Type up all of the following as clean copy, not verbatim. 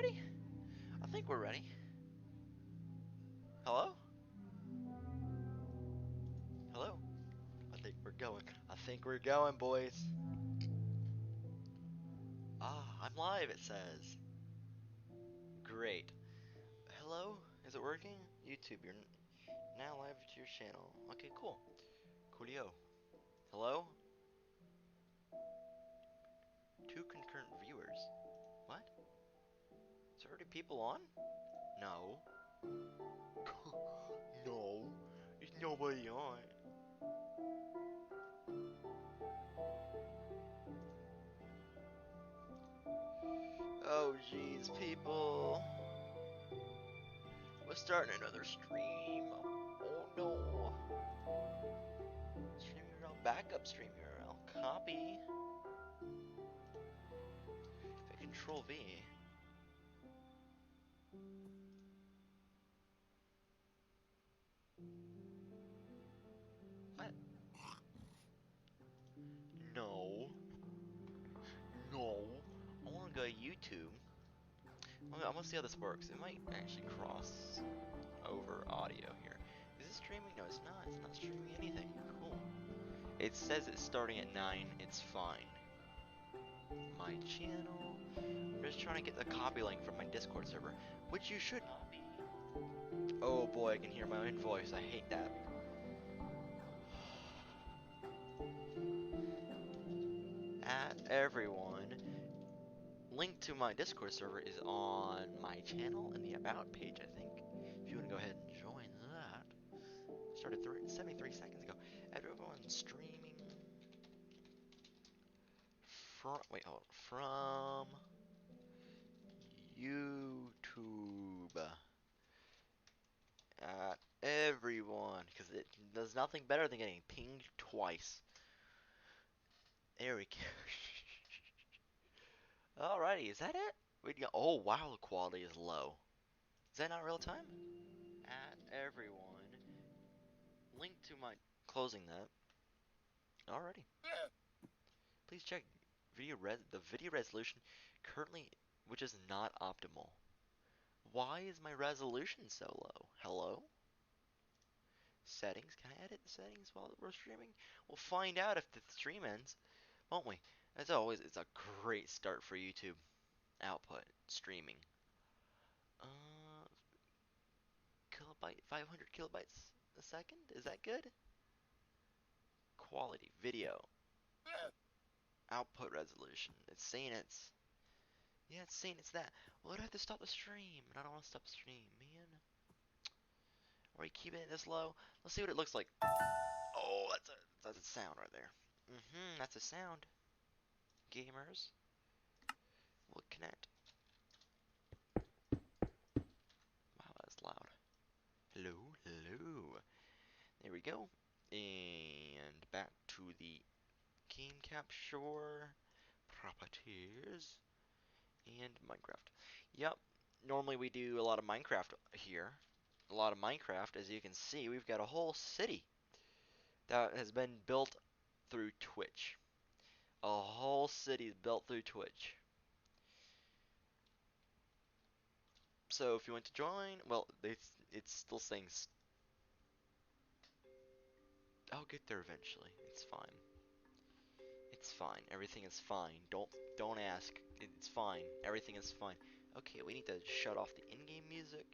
ready? I think we're ready. Hello? Hello? I think we're going. I think we're going, boys. Ah, I'm live, it says. Great. Hello? Is it working? YouTube, you're now live to your channel. Okay, cool. Coolio. Hello? 2 concurrent viewers. What? Is there already people on? No. No. There's nobody on. Oh, jeez, people. We're starting another stream. Oh, no. Stream URL, backup stream URL, copy. If I control V. What? No. No. I want to go to YouTube. I'm gonna see how this works. It might actually cross over audio here. Is it streaming? No, it's not. It's not streaming anything. Cool. It says it's starting at 9. It's fine. My channel. I'm just trying to get the copy link from my Discord server, which you should. Copy. Oh boy, I can hear my own voice. I hate that. At everyone. Link to my Discord server is on my channel in the About page, I think. If you want to go ahead and join that. Started 73 seconds ago. Everyone's streaming from, wait, hold on, from YouTube. At everyone, because it does nothing better than getting pinged twice. There we go. Alrighty, is that it? Oh wow, the quality is low. Is that not real time? At everyone. Link to my closing that. Alrighty. Please check the video resolution currently, which is not optimal. Why is my resolution so low? Hello? Settings. Can I edit the settings while we're streaming? We'll find out if the stream ends, won't we? As always, it's a great start for YouTube. Output streaming. Kilobyte, 500 kilobytes a second. Is that good? Quality video. Output resolution. It's saying it's. Yeah, it's saying it's that. Well, I'd have to stop the stream, and I don't want to stop the stream, man. Are we keeping it this low? Let's see what it looks like. Oh, that's a sound right there. That's a sound. Gamers, will connect. Wow, that's loud. Hello, hello. There we go. And back to the game capture properties and Minecraft. Yep. Normally we do a lot of Minecraft here. A lot of Minecraft, as you can see, we've got a whole city that has been built through Twitch. A whole city built through Twitch. So if you want to join, well, it's still saying I'll get there eventually. It's fine. It's fine. Everything is fine. Don't ask. It's fine. Everything is fine. Okay, we need to shut off the in-game music.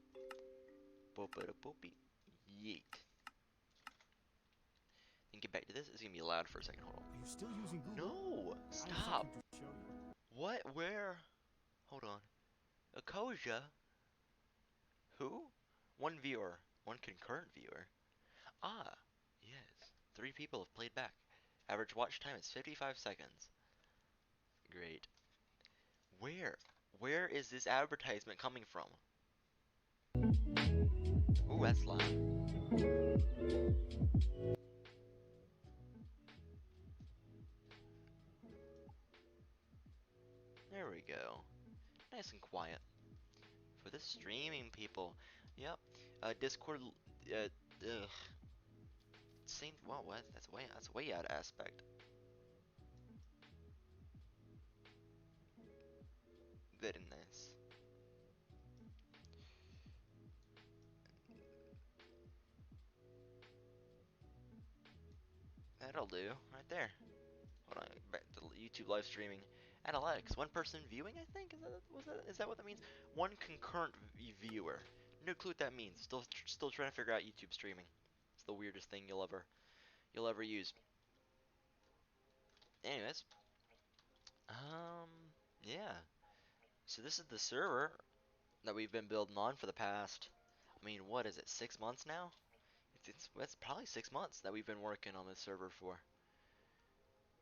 Boop-a-da-boopy. Yeet. And get back to this. It's gonna be loud for a second. Hold on. Are you still using Google? No! I have Stop! something to show you. What? Where? Hold on. Akosia? Who? One viewer. One concurrent viewer. Ah, yes. 3 people have played back. Average watch time is 55 seconds. Great. Where? Where is this advertisement coming from? Ooh, that's loud. There we go. Nice and quiet. For the streaming people. Yep. Discord. Ugh. Same. Well, what? That's way out of aspect. Very nice. That'll do, right there. Hold on, back to YouTube live streaming. At Alex, one person viewing, I think. Is that what that means? One concurrent viewer. No clue what that means. Still trying to figure out YouTube streaming. It's the weirdest thing you'll ever use. Anyways, yeah. So this is the server that we've been building on for the past. I mean, what is it? 6 months now? It's probably 6 months that we've been working on this server for.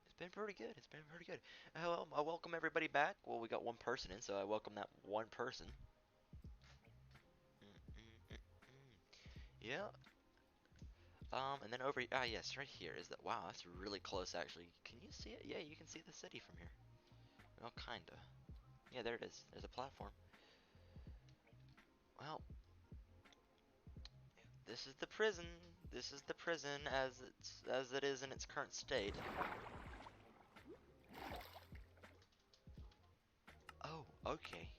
It's been pretty good. It's been pretty good. I welcome everybody back. Well, we got one person in, so I welcome that one person. Yeah. And then over. Ah, yes, right here is that. Wow, that's really close, actually. Can you see it? Yeah, you can see the city from here. Well, kinda. Yeah, there it is. There's a platform. Well, this is the prison. This is the prison as it is in its current state. Oh, okay.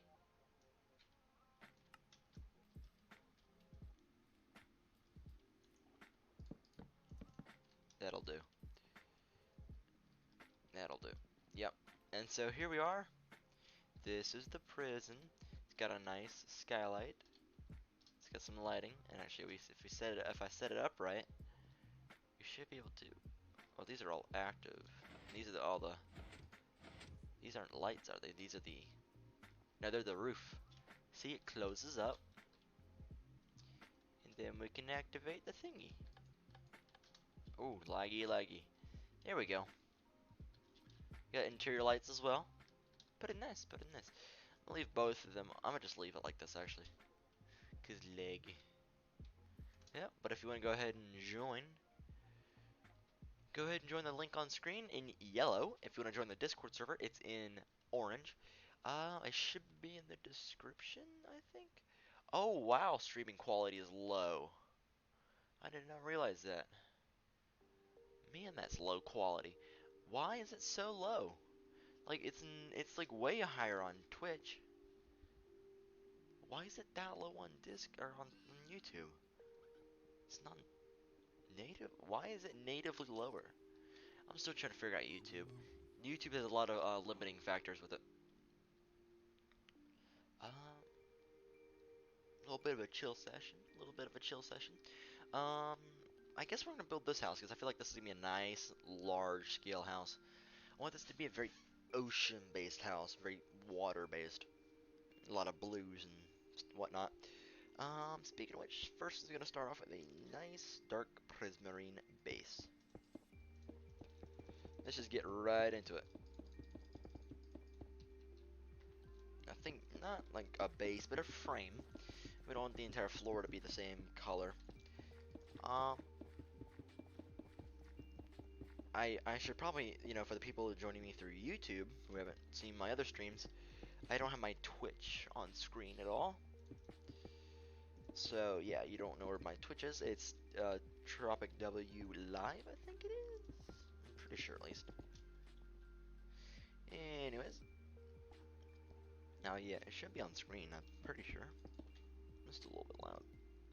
That'll do. That'll do. Yep. And so here we are. This is the prison. It's got a nice skylight. It's got some lighting, and actually, if I set it up right, you should be able to. Oh, these are all active. These are all the. These aren't lights, are they? These are the. No, they're the roof. See, it closes up, and then we can activate the thingy. Oh, laggy, laggy. There we go. Got interior lights as well. Put in this. Put in this. I'll leave both of them. I'm gonna just leave it like this actually, cause lag. Yeah, but if you want to go ahead and join, go ahead and join the link on screen in yellow. If you want to join the Discord server, it's in orange. I should be in the description, I think. Oh, wow, streaming quality is low. I did not realize that. Man, that's low quality. Why is it so low? Like, it's like way higher on Twitch. Why is it that low on on YouTube? It's not native. Why is it natively lower? I'm still trying to figure out YouTube. YouTube has a lot of limiting factors with it. A little bit of a chill session. A little bit of a chill session. Um, I guess we're gonna build this house because I feel like this is gonna be a nice, large-scale house. I want this to be a very ocean-based house, very water-based. A lot of blues and whatnot. Speaking of which, first is gonna start off with a nice dark prismarine base. Let's just get right into it. I think not like a base, but a frame. We don't want the entire floor to be the same color. Um, I should probably, for the people joining me through YouTube who haven't seen my other streams, I don't have my Twitch on screen at all. So yeah, you don't know where my Twitch is. It's Tropic W Live, I think it is. I'm pretty sure at least. Anyways, now yeah, it should be on screen. I'm pretty sure. Just a little bit loud.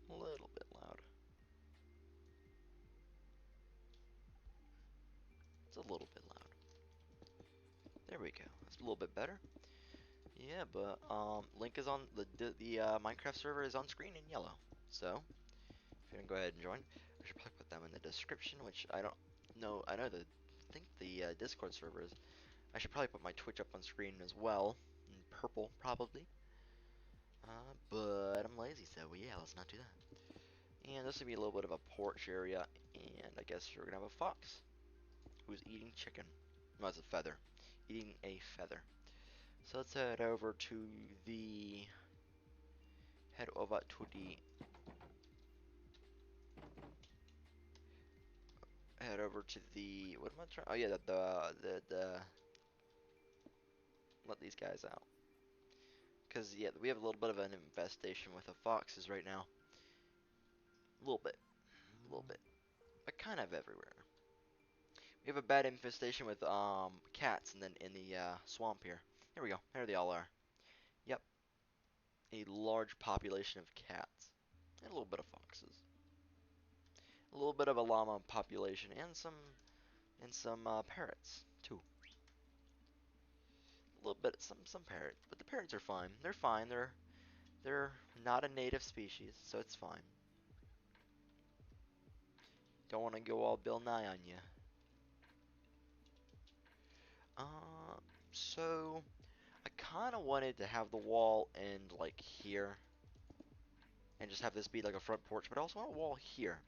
A little bit loud. It's a little bit loud. There we go. That's a little bit better. Yeah, but link is on the Minecraft server is on screen in yellow. So if you want to go ahead and join, I should probably put them in the description. Which I don't know. I think the Discord server is. I should probably put my Twitch up on screen as well, in purple probably. But I'm lazy, so yeah, let's not do that. And this will be a little bit of a porch area, and I guess we're gonna have a fox who's eating chicken. No, it's a feather. Eating a feather. So let's the head over to the head over to the what am I trying? Oh yeah, the let these guys out. Cause yeah, we have a little bit of an infestation with the foxes right now. A little bit, but kind of everywhere. We have a bad infestation with cats, and then in the swamp here. Here we go. There they all are. Yep, a large population of cats and a little bit of foxes. A little bit of a llama population and some and some parrots too. A little bit, some parrots, but the parrots are fine. They're fine. They're not a native species, so it's fine. Don't want to go all Bill Nye on you. Uh, so I kind of wanted to have the wall end like here, and just have this be like a front porch, but I also want a wall here.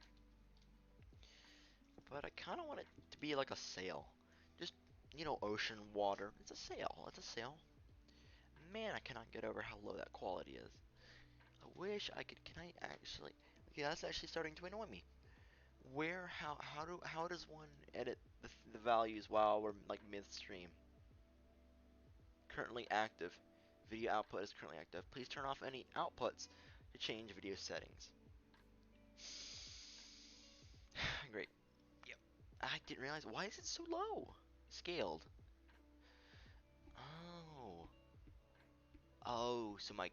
But I kind of want it to be like a sail. Just, ocean water. It's a sail. It's a sail. Man, I cannot get over how low that quality is. I wish I could. Can I actually? Okay, that's actually starting to annoy me. How does one edit the values while we're like midstream? Currently active. Video output is currently active. Please turn off any outputs to change video settings. Great. Yep. I didn't realize. Why is it so low? Scaled. Oh. Oh, so my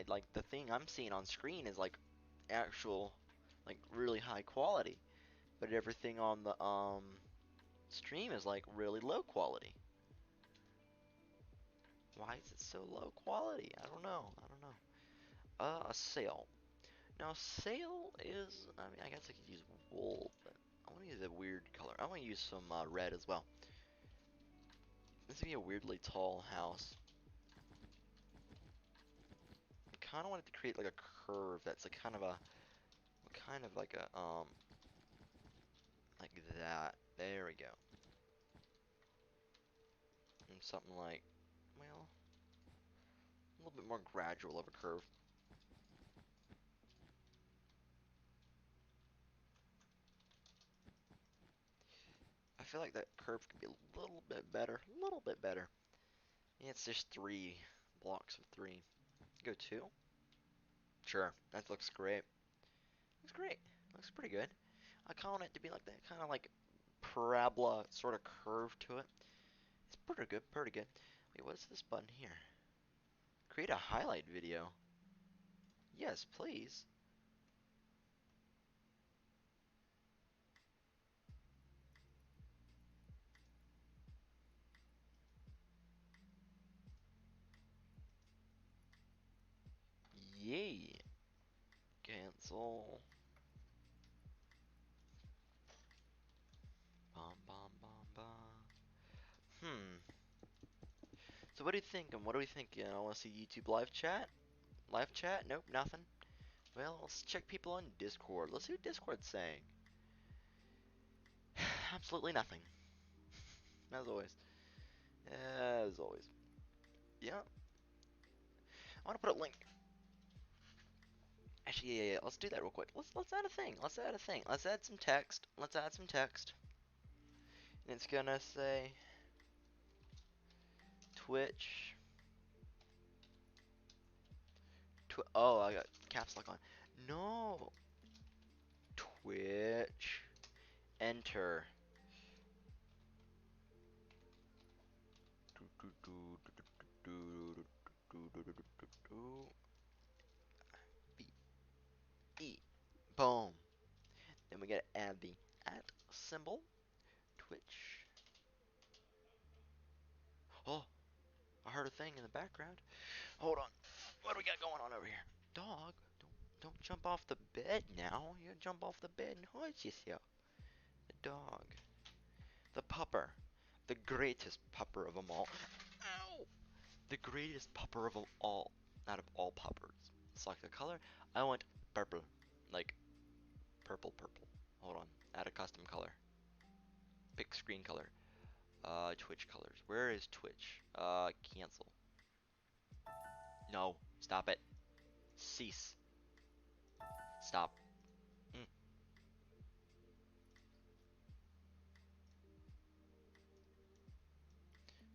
like the thing I'm seeing on screen is like actual like really high quality, but everything on the stream is like really low quality. Why is it so low quality? I don't know. I don't know. A sail. Now sail is, I mean, I guess I could use wool, but I want to use a weird color. I want to use some red as well. This would be a weirdly tall house. I kind of wanted to create like a curve that's a kind of like a like that. There we go. And something like, well, a little bit more gradual of a curve. I feel like that curve could be a little bit better. A little bit better. Yeah, it's just 3 blocks of 3. Go 2? Sure, that looks great. Looks great. Looks pretty good. I kind of want it to be like that kind of like parabola sort of curve to it. It's pretty good, pretty good. Wait, what's this button here? Create a highlight video. Yes, please. Yay. Cancel. Bum bum bum bum. Hmm. So what do you think? And what do we think? I want to see YouTube live chat? Live chat? Nope, nothing. Well, let's check people on Discord. Let's see what Discord's saying. Absolutely nothing. As always. As always. Yeah. I want to put a link. Actually, yeah. Let's do that real quick. Let's add a thing. Let's add a thing. Let's add some text. Let's add some text. And it's gonna say Twitch. Oh, I got caps lock on. No. Twitch. Enter. B E. Boom. Then we gotta add the at symbol. Twitch. Oh, I heard a thing in the background. Hold on. What do we got going on over here? Dog, don't jump off the bed now. You jump off the bed and hurt yourself. The dog. The pupper. The greatest pupper of them all. Ow! The greatest pupper of them all. Out of all puppers. Select the color. I want purple. Like, purple, purple. Hold on. Add a custom color. Pick screen color. Twitch colors. Where is Twitch? Cancel. No. Stop it. Cease. Stop. Mm.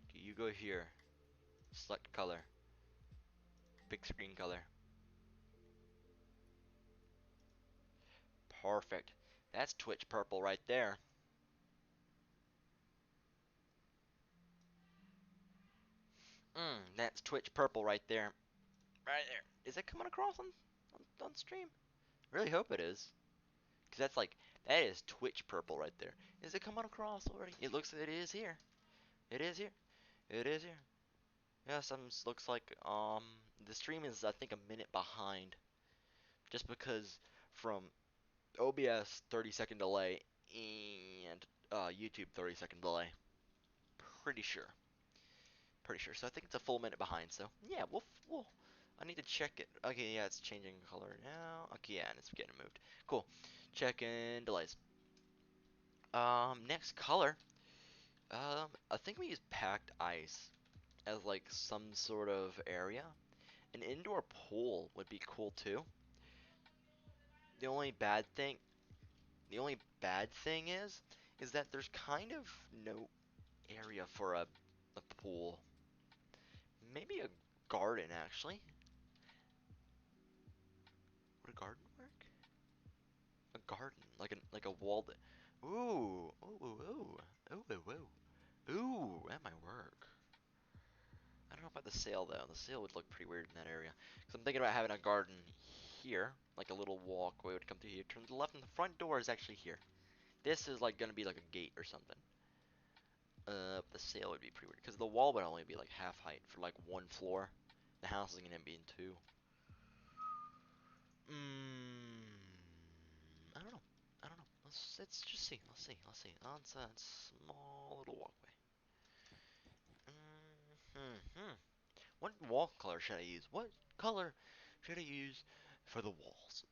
Okay, you go here. Select color. Pick screen color. Perfect. That's Twitch purple right there. That's Twitch purple right there. Right there. Is it coming across on stream? Really hope it is. Cause That is Twitch purple right there. Is it coming across already? It looks like it is here. It is here. It is here. Yeah, some looks like the stream is I think a minute behind just because from OBS 30-second delay and YouTube 30-second delay. Pretty sure. Pretty sure. So I think it's a full minute behind. So yeah, we'll I need to check it. Okay, yeah, it's changing color now. Okay, yeah, and it's getting moved. Cool. Checking delays. Next color. I think we use packed ice as like some sort of area. An indoor pool would be cool too. The only bad thing, the only bad thing is that there's kind of no area for a pool. Maybe a garden actually. Would a garden work? A garden, like a walled. Ooh, ooh, ooh, ooh, ooh, ooh, ooh. That might work. I don't know about the sail though. The sail would look pretty weird in that area. Cause I'm thinking about having a garden here, like a little walkway would come through here. Turn to the left, and the front door is actually here. This is like gonna be like a gate or something. The sail would be pretty weird because the wall would only be like half height for like one floor. The house is gonna be in two. Mm, I don't know. I don't know. Let's just see. Let's see. Let's see. Oh, it's a small little walkway. Hmm. What wall color should I use? What color should I use for the walls?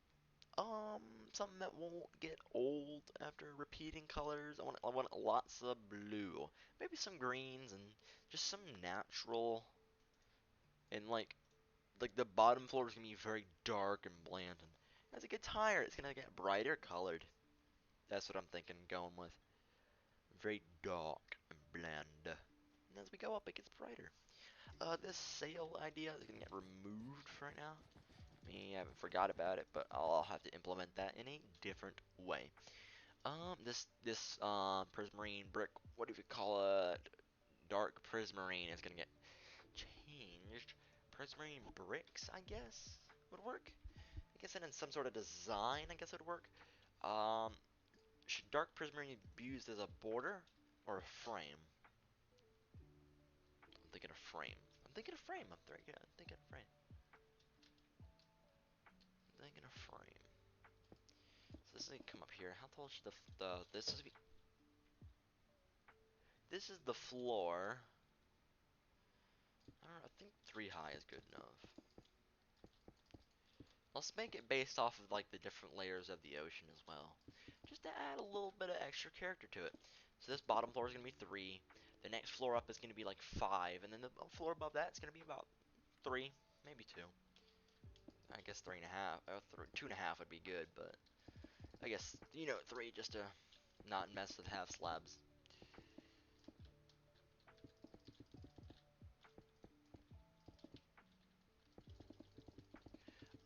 Something that won't get old after repeating colors. I want lots of blue. Maybe some greens and just some natural. And like the bottom floor is gonna be very dark and bland. And as it gets higher, it's gonna get brighter colored. That's what I'm thinking, going with. Very dark and bland. And as we go up, it gets brighter. This sail idea is gonna get removed for right now. I haven't forgot about it, but I'll have to implement that in a different way. This prismarine brick, what do we call it? Dark prismarine is gonna get changed. Prismarine bricks, I guess, would work. I guess in some sort of design, I guess it would work. Um, should dark prismarine be used as a border or a frame? I'm thinking a frame. I'm thinking a frame. I'm very good. I'm thinking a frame. I'm thinking a frame. So this is gonna come up here. How tall should the this is this is the floor. I don't know. I think 3 high is good enough. Let's make it based off of like the different layers of the ocean as well, just to add a little bit of extra character to it. So this bottom floor is gonna be 3. The next floor up is gonna be like 5, and then the floor above that is gonna be about 3, maybe 2. I guess 3.5. 2.5 would be good, but I guess 3 just to not mess with half slabs.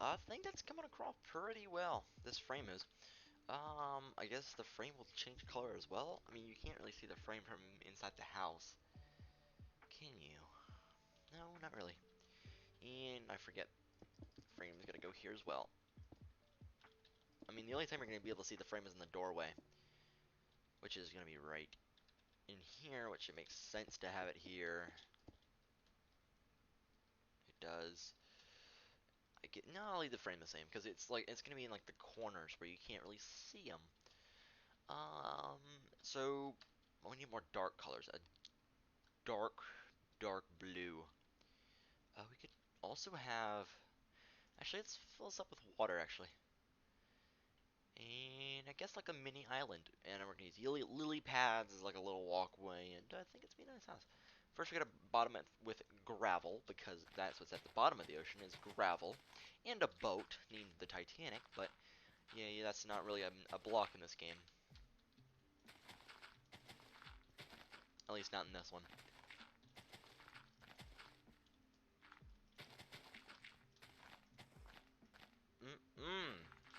I think that's coming across pretty well. This frame is. I guess the frame will change color as well. I mean, you can't really see the frame from inside the house, can you? No, not really. And I forget, frame is gonna go here as well. I mean, the only time you're gonna be able to see the frame is in the doorway, which is gonna be right in here, which it makes sense to have it here. It does. No, I'll leave the frame the same because it's gonna be in like the corners where you can't really see them. Um, so we need more dark colors. A dark, dark blue. We could also have. Actually, let's fill this up with water. Actually, and I guess like a mini island. And we're gonna use lily pads as like a little walkway, and I think it's gonna be a nice house. First, we gotta bottom it with gravel because that's what's at the bottom of the ocean is gravel, and a boat named the Titanic. But yeah, that's not really a block in this game. At least not in this one.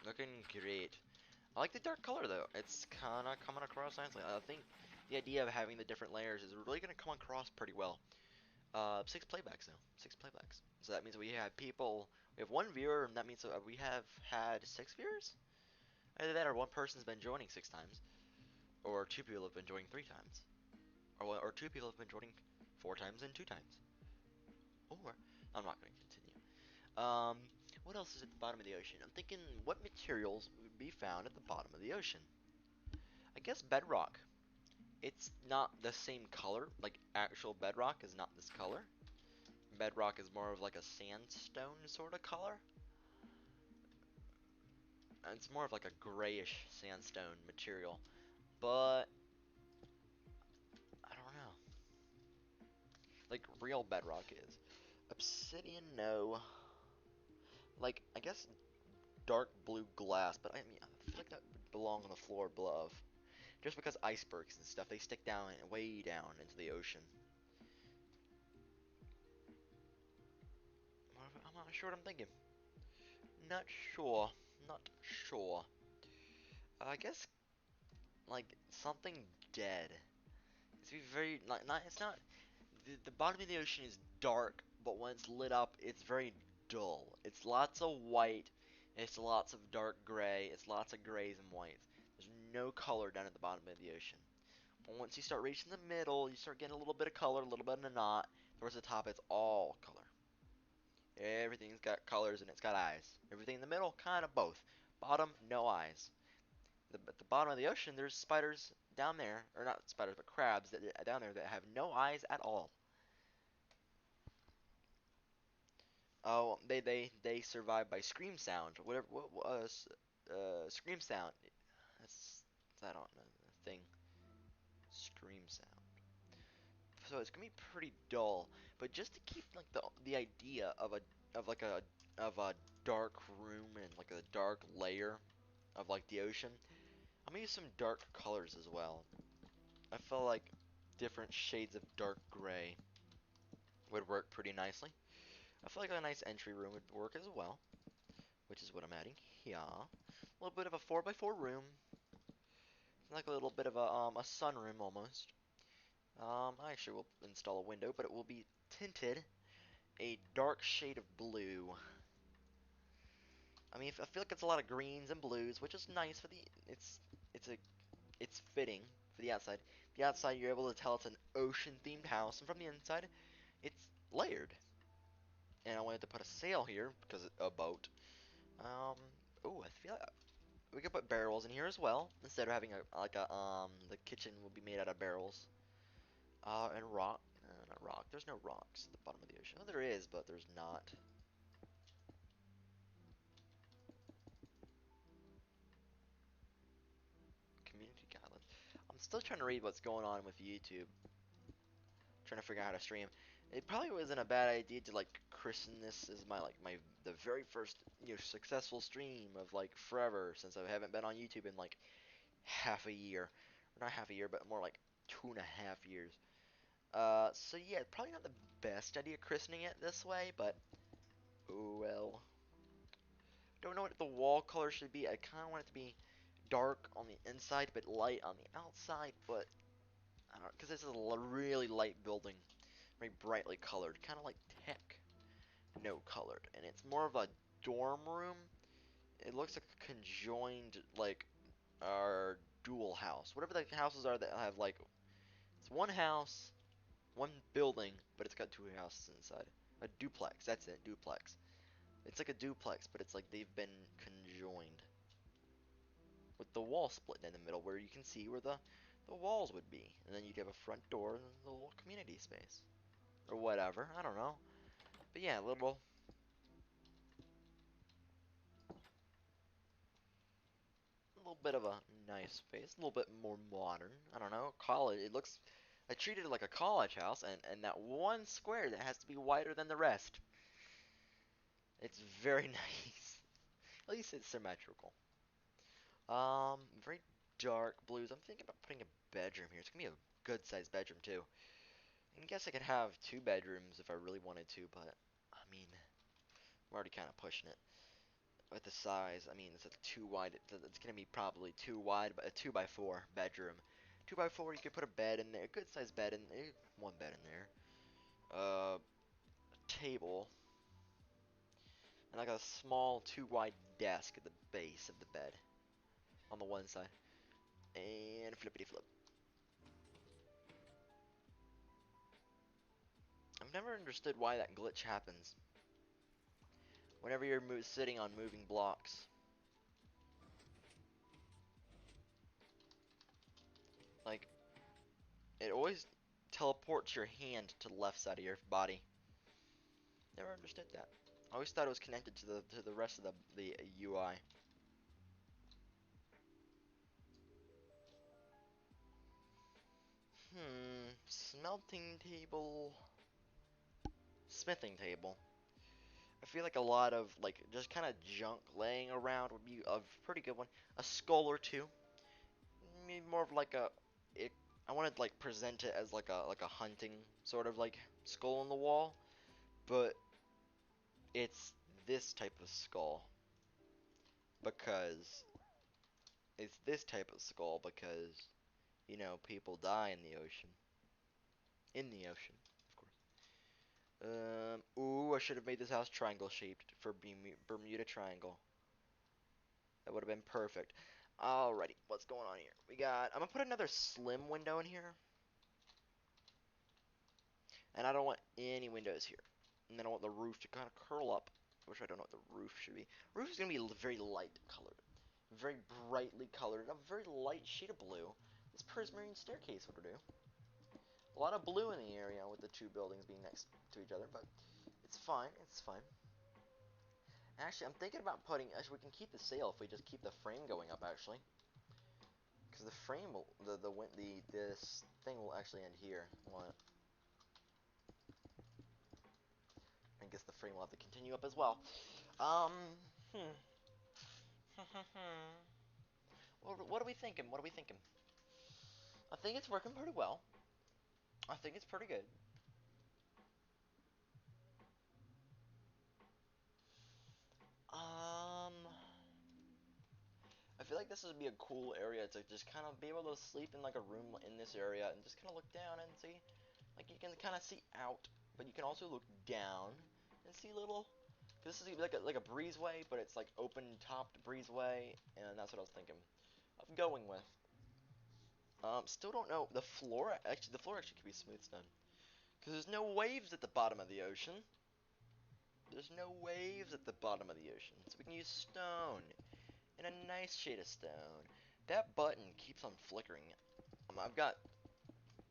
Looking great. I like the dark color though. It's kind of coming across nicely. I think the idea of having the different layers is really going to come across pretty well. 6 playbacks though. 6 playbacks. So that means we have people. We have 1 viewer, and that means we have had 6 viewers. Either that or one person's been joining 6 times, or 2 people have been joining 3 times, or 2 people have been joining 4 times and 2 times. Or, I'm not going to continue. What else is at the bottom of the ocean? I'm thinking what materials would be found at the bottom of the ocean. I guess bedrock. It's not the same color, like actual bedrock is not this color. Bedrock is more of like a sandstone sort of color. It's more of like a grayish sandstone material, but I don't know. Like real bedrock is. Obsidian, no. Like, I guess dark blue glass, but I mean, I feel like that would belong on the floor above. Just because icebergs and stuff, they stick down, way down into the ocean. I'm not sure what I'm thinking. Not sure. Not sure. I guess, like, something dead. It's very, like, not, it's not, the bottom of the ocean is dark, but when it's lit up, it's very dull. It's lots of white, it's lots of dark gray, it's lots of grays and whites. There's no color down at the bottom of the ocean. But once you start reaching the middle, you start getting a little bit of color, a little bit of a knot. Towards the top, it's all color. Everything's got colors and it's got eyes. Everything in the middle, kind of both. Bottom, no eyes. At the bottom of the ocean, there's spiders down there, or not spiders, but crabs that down there that have no eyes at all. Oh, they survive by scream sound. Whatever. What was scream sound? That's I don't know the thing. Scream sound. So it's gonna be pretty dull, but just to keep like the idea of a dark room and like a dark layer of like the ocean, I'm gonna use some dark colors as well. I feel like different shades of dark gray would work pretty nicely. I feel like a nice entry room would work as well, which is what I'm adding here. A little bit of a 4x4 room, like a little bit of a sunroom almost. I actually will install a window, but it will be tinted a dark shade of blue. I mean, I feel like it's a lot of greens and blues, which is nice for the. It's a it's fitting for the outside. The outside, you're able to tell it's an ocean-themed house, and from the inside, it's layered. And I wanted to put a sail here because a boat. Um, oh, I feel like we could put barrels in here as well instead of having the kitchen will be made out of barrels. And rock, not rock. There's no rocks at the bottom of the ocean. Oh, there is, but there's not. Community guidelines. I'm still trying to read what's going on with YouTube. Trying to figure out how to stream. It probably wasn't a bad idea to like christen this as my the very first successful stream of like forever since I haven't been on YouTube in like half a year, or not half a year, but more like 2.5 years. So yeah, probably not the best idea christening it this way, but oh well. Don't know what the wall color should be. I kind of want it to be dark on the inside but light on the outside, but I don't know, because this is a really light building, very brightly colored, kind of like tech, no colored, and it's more of a dorm room. It looks like a conjoined like our dual house, whatever the houses are that have like it's one house, one building, but it's got two houses inside. A duplex, that's it, duplex. It's like a duplex, but it's like they've been conjoined with the wall split in the middle where you can see where the walls would be. And then you'd have a front door and the little community space. Or whatever, I don't know. But yeah, a little bit of a nice space, a little bit more modern. I don't know, college, it looks, I treated it like a college house, and that one square that has to be wider than the rest. It's very nice. At least it's symmetrical. Very dark blues. I'm thinking about putting a bedroom here. It's gonna be a good sized bedroom too. I guess I could have 2 bedrooms if I really wanted to, but I mean, I'm already kind of pushing it with the size. I mean, it's a too wide. It's gonna be probably too wide, but a 2x4 bedroom. 2x4, you could put a bed in there, a good sized bed in there, one bed in there, a table, and like a small 2 wide desk at the base of the bed. on the one side. And flippity flip. I've never understood why that glitch happens. Whenever you're sitting on moving blocks. Like, it always teleports your hand to the left side of your body. Never understood that. I always thought it was connected to the rest of the UI. Smelting table, smithing table. I feel like a lot of like just kind of junk laying around would be a pretty good one. A skull or two. Maybe more of like a it. I want to like present it as like a hunting sort of like skull on the wall, but it's this type of skull because it's this type of skull because you know people die in the ocean. In the ocean, of course. Ooh, I should have made this house triangle shaped for Bermuda Triangle. That would have been perfect. Alrighty, what's going on here? I'm gonna put another slim window in here. And I don't want any windows here. And then I want the roof to kind of curl up, which I don't know what the roof should be. Roof is gonna be very light colored. Very brightly colored. A very light shade of blue. This prismarine staircase would do. A lot of blue in the area with the two buildings being next to each other, but it's fine. It's fine. Actually, I'm thinking about putting. Actually, we can keep the sail if we just keep the frame going up. Actually, because the frame will, this thing will actually end here. I guess the frame will have to continue up as well. Hmm. What are we thinking? What are we thinking? I think it's working pretty well. I think it's pretty good. Um, I feel like this would be a cool area to just kind of be able to sleep in like a room in this area and just kind of look down and see. Like you can kind of see out, but you can also look down and see little. This is like a breezeway, but it's like open topped breezeway, and that's what I was thinking of going with. Still don't know the floor. Actually, the floor actually could be smooth stone because there's no waves at the bottom of the ocean. There's no waves at the bottom of the ocean, so we can use stone and a nice shade of stone. That button keeps on flickering. I've got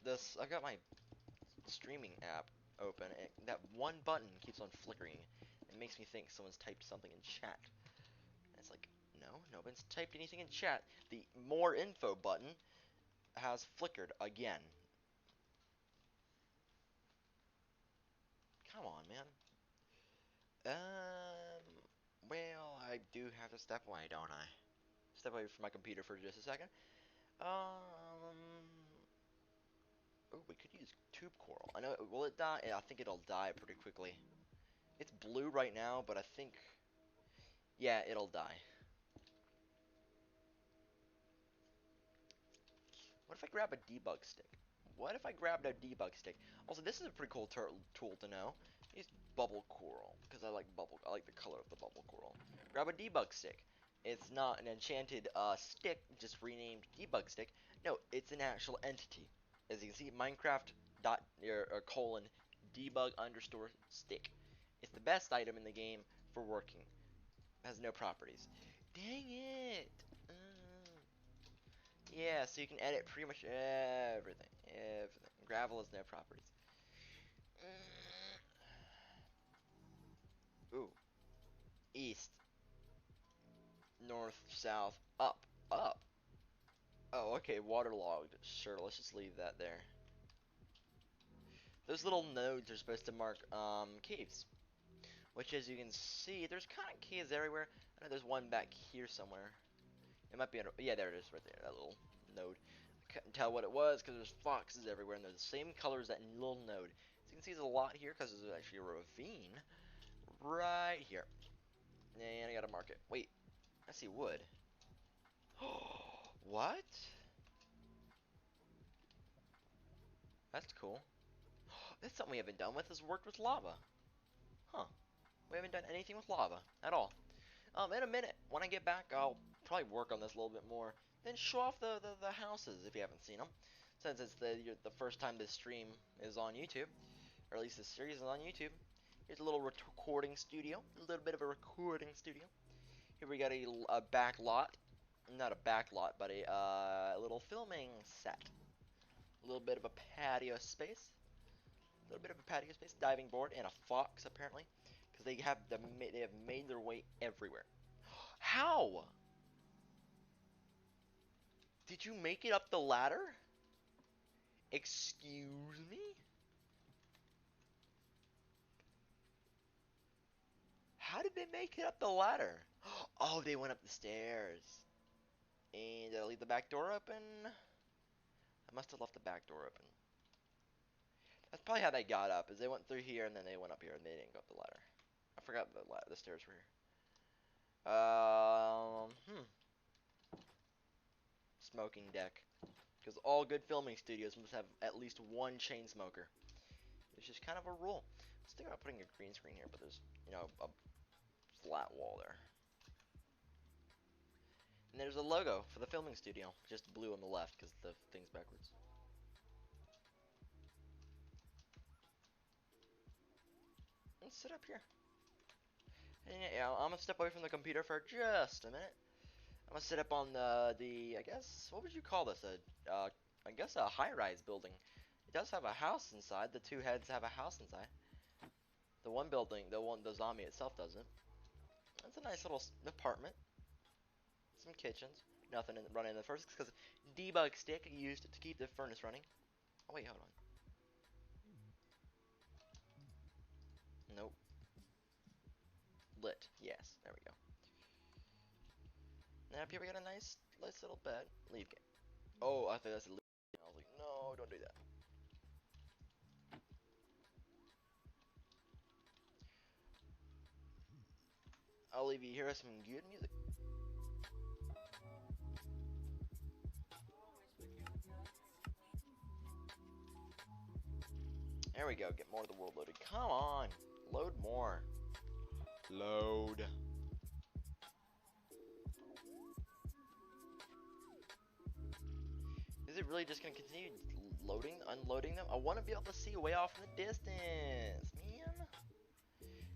this. I've got my streaming app open, and that one button keeps on flickering. It makes me think someone's typed something in chat. And it's like, no, no one's typed anything in chat. The more info button has flickered again. Come on, man. Well, I do have to step away, don't I? Step away from my computer for just a second. Oh, we could use tube coral. I know, will it die? Yeah, I think it'll die pretty quickly. It's blue right now, but I think, yeah, it'll die. What if I grab a debug stick? What if I grabbed a debug stick? Also, this is a pretty cool tool to know. Use bubble coral because I like the color of the bubble coral. Grab a debug stick. It's not an enchanted stick, just renamed debug stick. No, it's an actual entity. As you can see, Minecraft dot or colon debug underscore stick. It's the best item in the game for working. It has no properties. Dang it! Yeah, so you can edit pretty much everything. Everything. Gravel has no properties. Ooh. East. North. South. Up. Up. Oh, okay. Waterlogged. Sure, let's just leave that there. Those little nodes are supposed to mark caves. Which, as you can see, there's kind of caves everywhere. I know there's one back here somewhere. It might be under, yeah, there it is right there. That little node. I couldn't tell what it was because there's foxes everywhere and they're the same color as that little node. So you can see there's a lot here because there's actually a ravine right here. And I gotta mark it. Wait, I see wood. What? That's cool. That's something we haven't done with is worked with lava. Huh. We haven't done anything with lava at all. In a minute, when I get back, I'll probably work on this a little bit more. Then show off the houses if you haven't seen them, since it's the first time this stream is on YouTube, or at least this series is on YouTube. Here's a little recording studio, a little bit of a recording studio. Here we got a back lot, not a back lot, but a little filming set. A little bit of a patio space. A little bit of a patio space, diving board, and a fox apparently, because they have made their way everywhere. How? Did you make it up the ladder? Excuse me? How did they make it up the ladder? Oh, they went up the stairs. And did I leave the back door open? I must have left the back door open. That's probably how they got up, is they went through here and then they went up here and they didn't go up the ladder. I forgot the stairs were here. Smoking deck. Because all good filming studios must have at least one chain smoker. It's just kind of a rule. I was thinking about putting a green screen here, but there's, you know, a flat wall there. And there's a logo for the filming studio, just blue on the left because the thing's backwards. Let's sit up here. And yeah, I'm gonna step away from the computer for just a minute. I'm gonna sit up on the I guess, what would you call this? I guess a high-rise building. It does have a house inside. The two heads have a house inside. The one building, the zombie itself doesn't. It's a nice little apartment. Some kitchens. Nothing running in the first because debug stick used to keep the furnace running. Oh wait, hold on. Nope. Lit. Yes, there we go. Now up here we got a nice little bed. Leave game. Oh, I thought that's a leave. I was like, no, don't do that. I'll leave you here some good music. There we go, get more of the world loaded. Come on, load more. Load. Is it really just gonna continue loading, unloading them? I want to be able to see way off in the distance, man.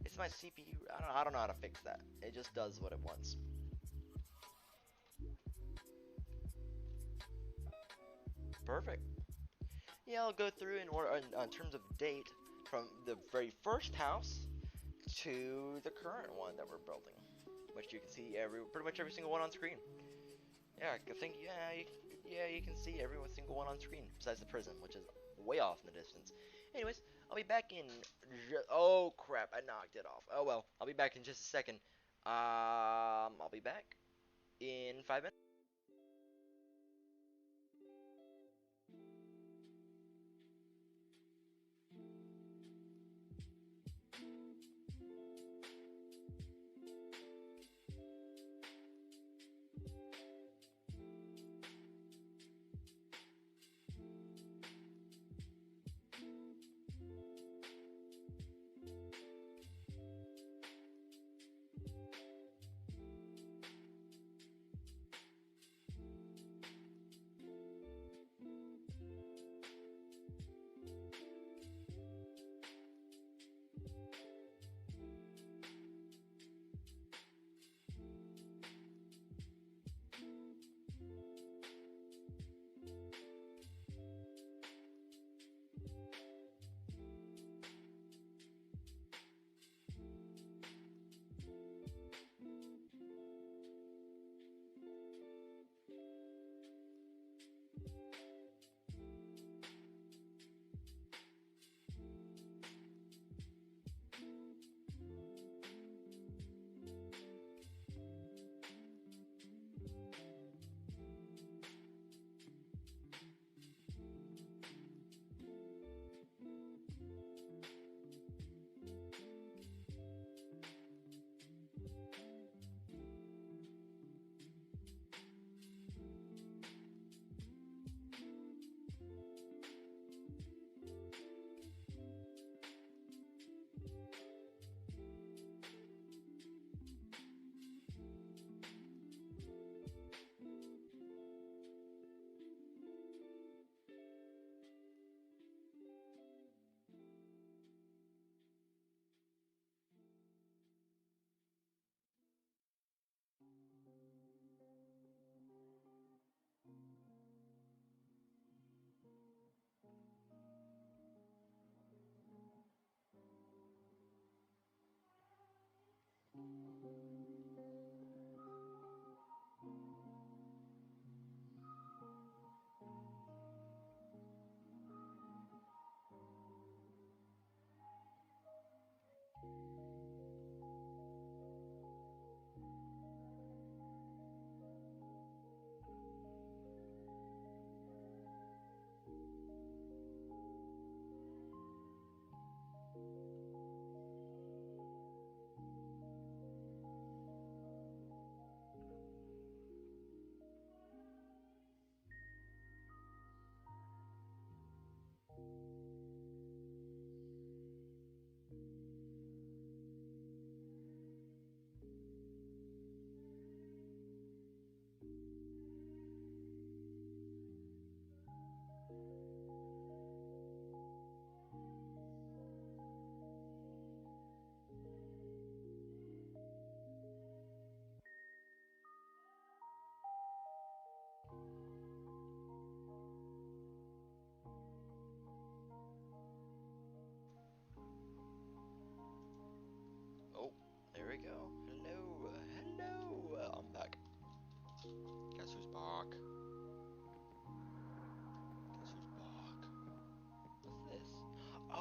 It's my CPU. I don't know how to fix that. It just does what it wants. Perfect. Yeah, I'll go through in order in terms of date from the very first house to the current one that we're building, which you can see pretty much every single one on screen. Yeah, I think you can see every single one on screen besides the prison, which is way off in the distance. Anyways, I'll be back in. Oh crap! I knocked it off. Oh well, I'll be back in just a second. I'll be back in 5 minutes.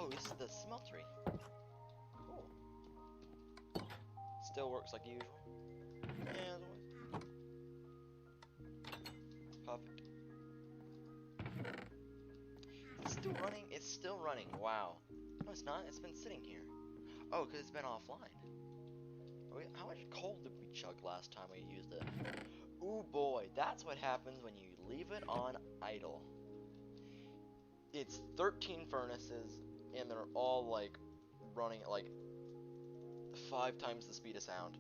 Oh, this is the smeltery. Cool. Still works like usual. Yeah, perfect. It's still running? It's still running. Wow. No, it's not. It's been sitting here. Oh, because it's been offline. How much coal did we chug last time we used it? Ooh boy, that's what happens when you leave it on idle. It's 13 furnaces, and they're all like running at like 5 times the speed of sound.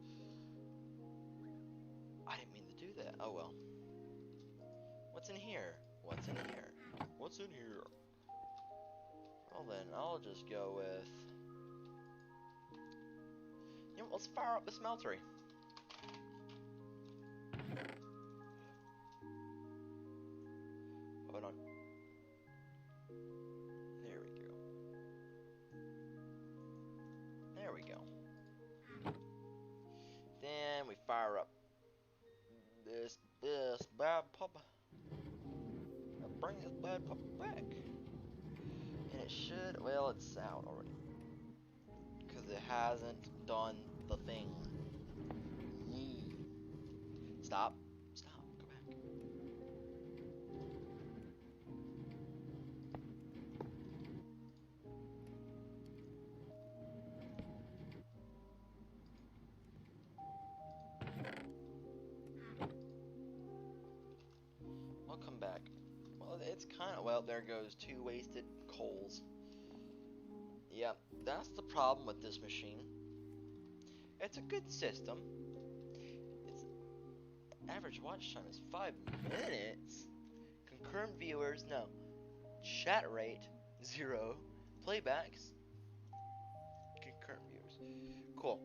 I didn't mean to do that. Oh well. What's in here? What's in here? What's in here? Well then, I'll just go with... You know, let's fire up the smeltery. Hold on. There we go. There we go. Then we fire up this bad pup. Bring this bad pup back. And it should, well, it's out already. Because it hasn't done the thing. Yee. Stop. Stop. Go back. I'll come back. Well, it's kind of, well, there goes 2 wasted coals. Yep, that's the problem with this machine. It's a good system. Its average watch time is 5 minutes. Concurrent viewers, no. Chat rate, 0. Playbacks, concurrent viewers. Cool.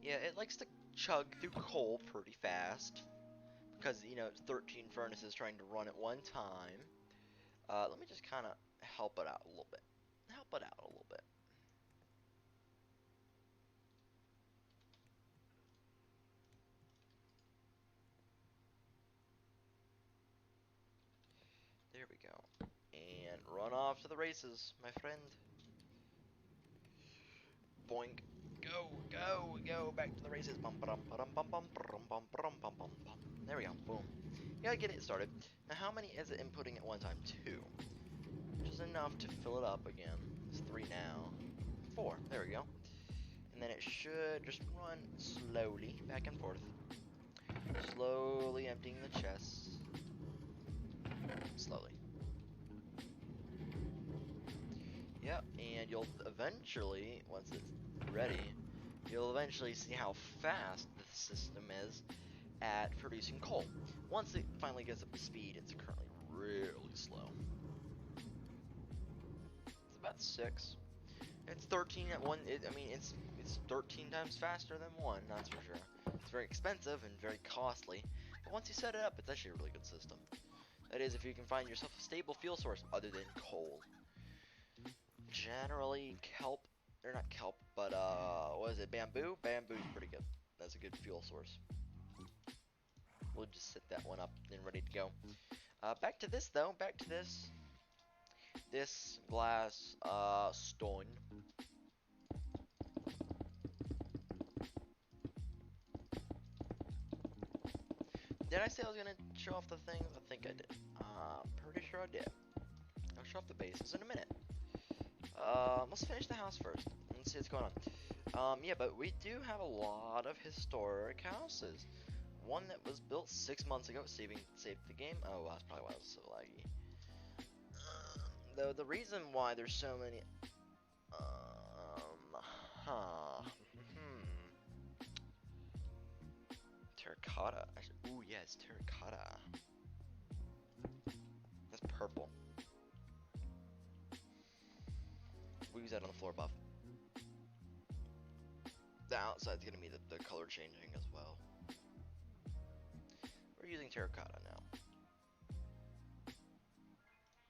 Yeah, it likes to chug through coal pretty fast. Because, you know, it's 13 furnaces trying to run at one time. Let me just kind of help it out a little bit. Help it out a little bit. There we go. And run off to the races, my friend. Boink. Go, go, go. Back to the races. Bum, bum, bum, bum, bum, bum, bum, bum, bum, bum, bum. There we go. Boom. You gotta get it started. Now, how many is it inputting at one time? 2. Which is enough to fill it up again. It's 3 now. 4. There we go. And then it should just run slowly back and forth. Slowly emptying the chests. Slowly. Yep, and you'll eventually, once it's ready, you'll eventually see how fast the system is at producing coal. Once it finally gets up to speed, it's currently really slow. It's about 6. It's 13 at 1. I mean, it's 13 times faster than 1, that's for sure. It's very expensive and very costly, but once you set it up, it's actually a really good system. That is, if you can find yourself a stable fuel source other than coal. Generally, kelp, or not kelp, but what is it, bamboo? Bamboo's pretty good. That's a good fuel source. We'll just set that one up and ready to go. Back to this though, back to this. This glass, stone. Did I say I was gonna show off the things? I think I did. Pretty sure I did. I'll show off the bases in a minute. Let's finish the house first. Let's see what's going on. Yeah, but we do have a lot of historic houses. One that was built 6 months ago, saved the game. Oh, that's probably why it was so laggy. Though the reason why there's so many, terracotta. Ooh, yes, terracotta. That's purple. We'll use that on the floor above. The outside's gonna be the color changing as well. We're using terracotta now.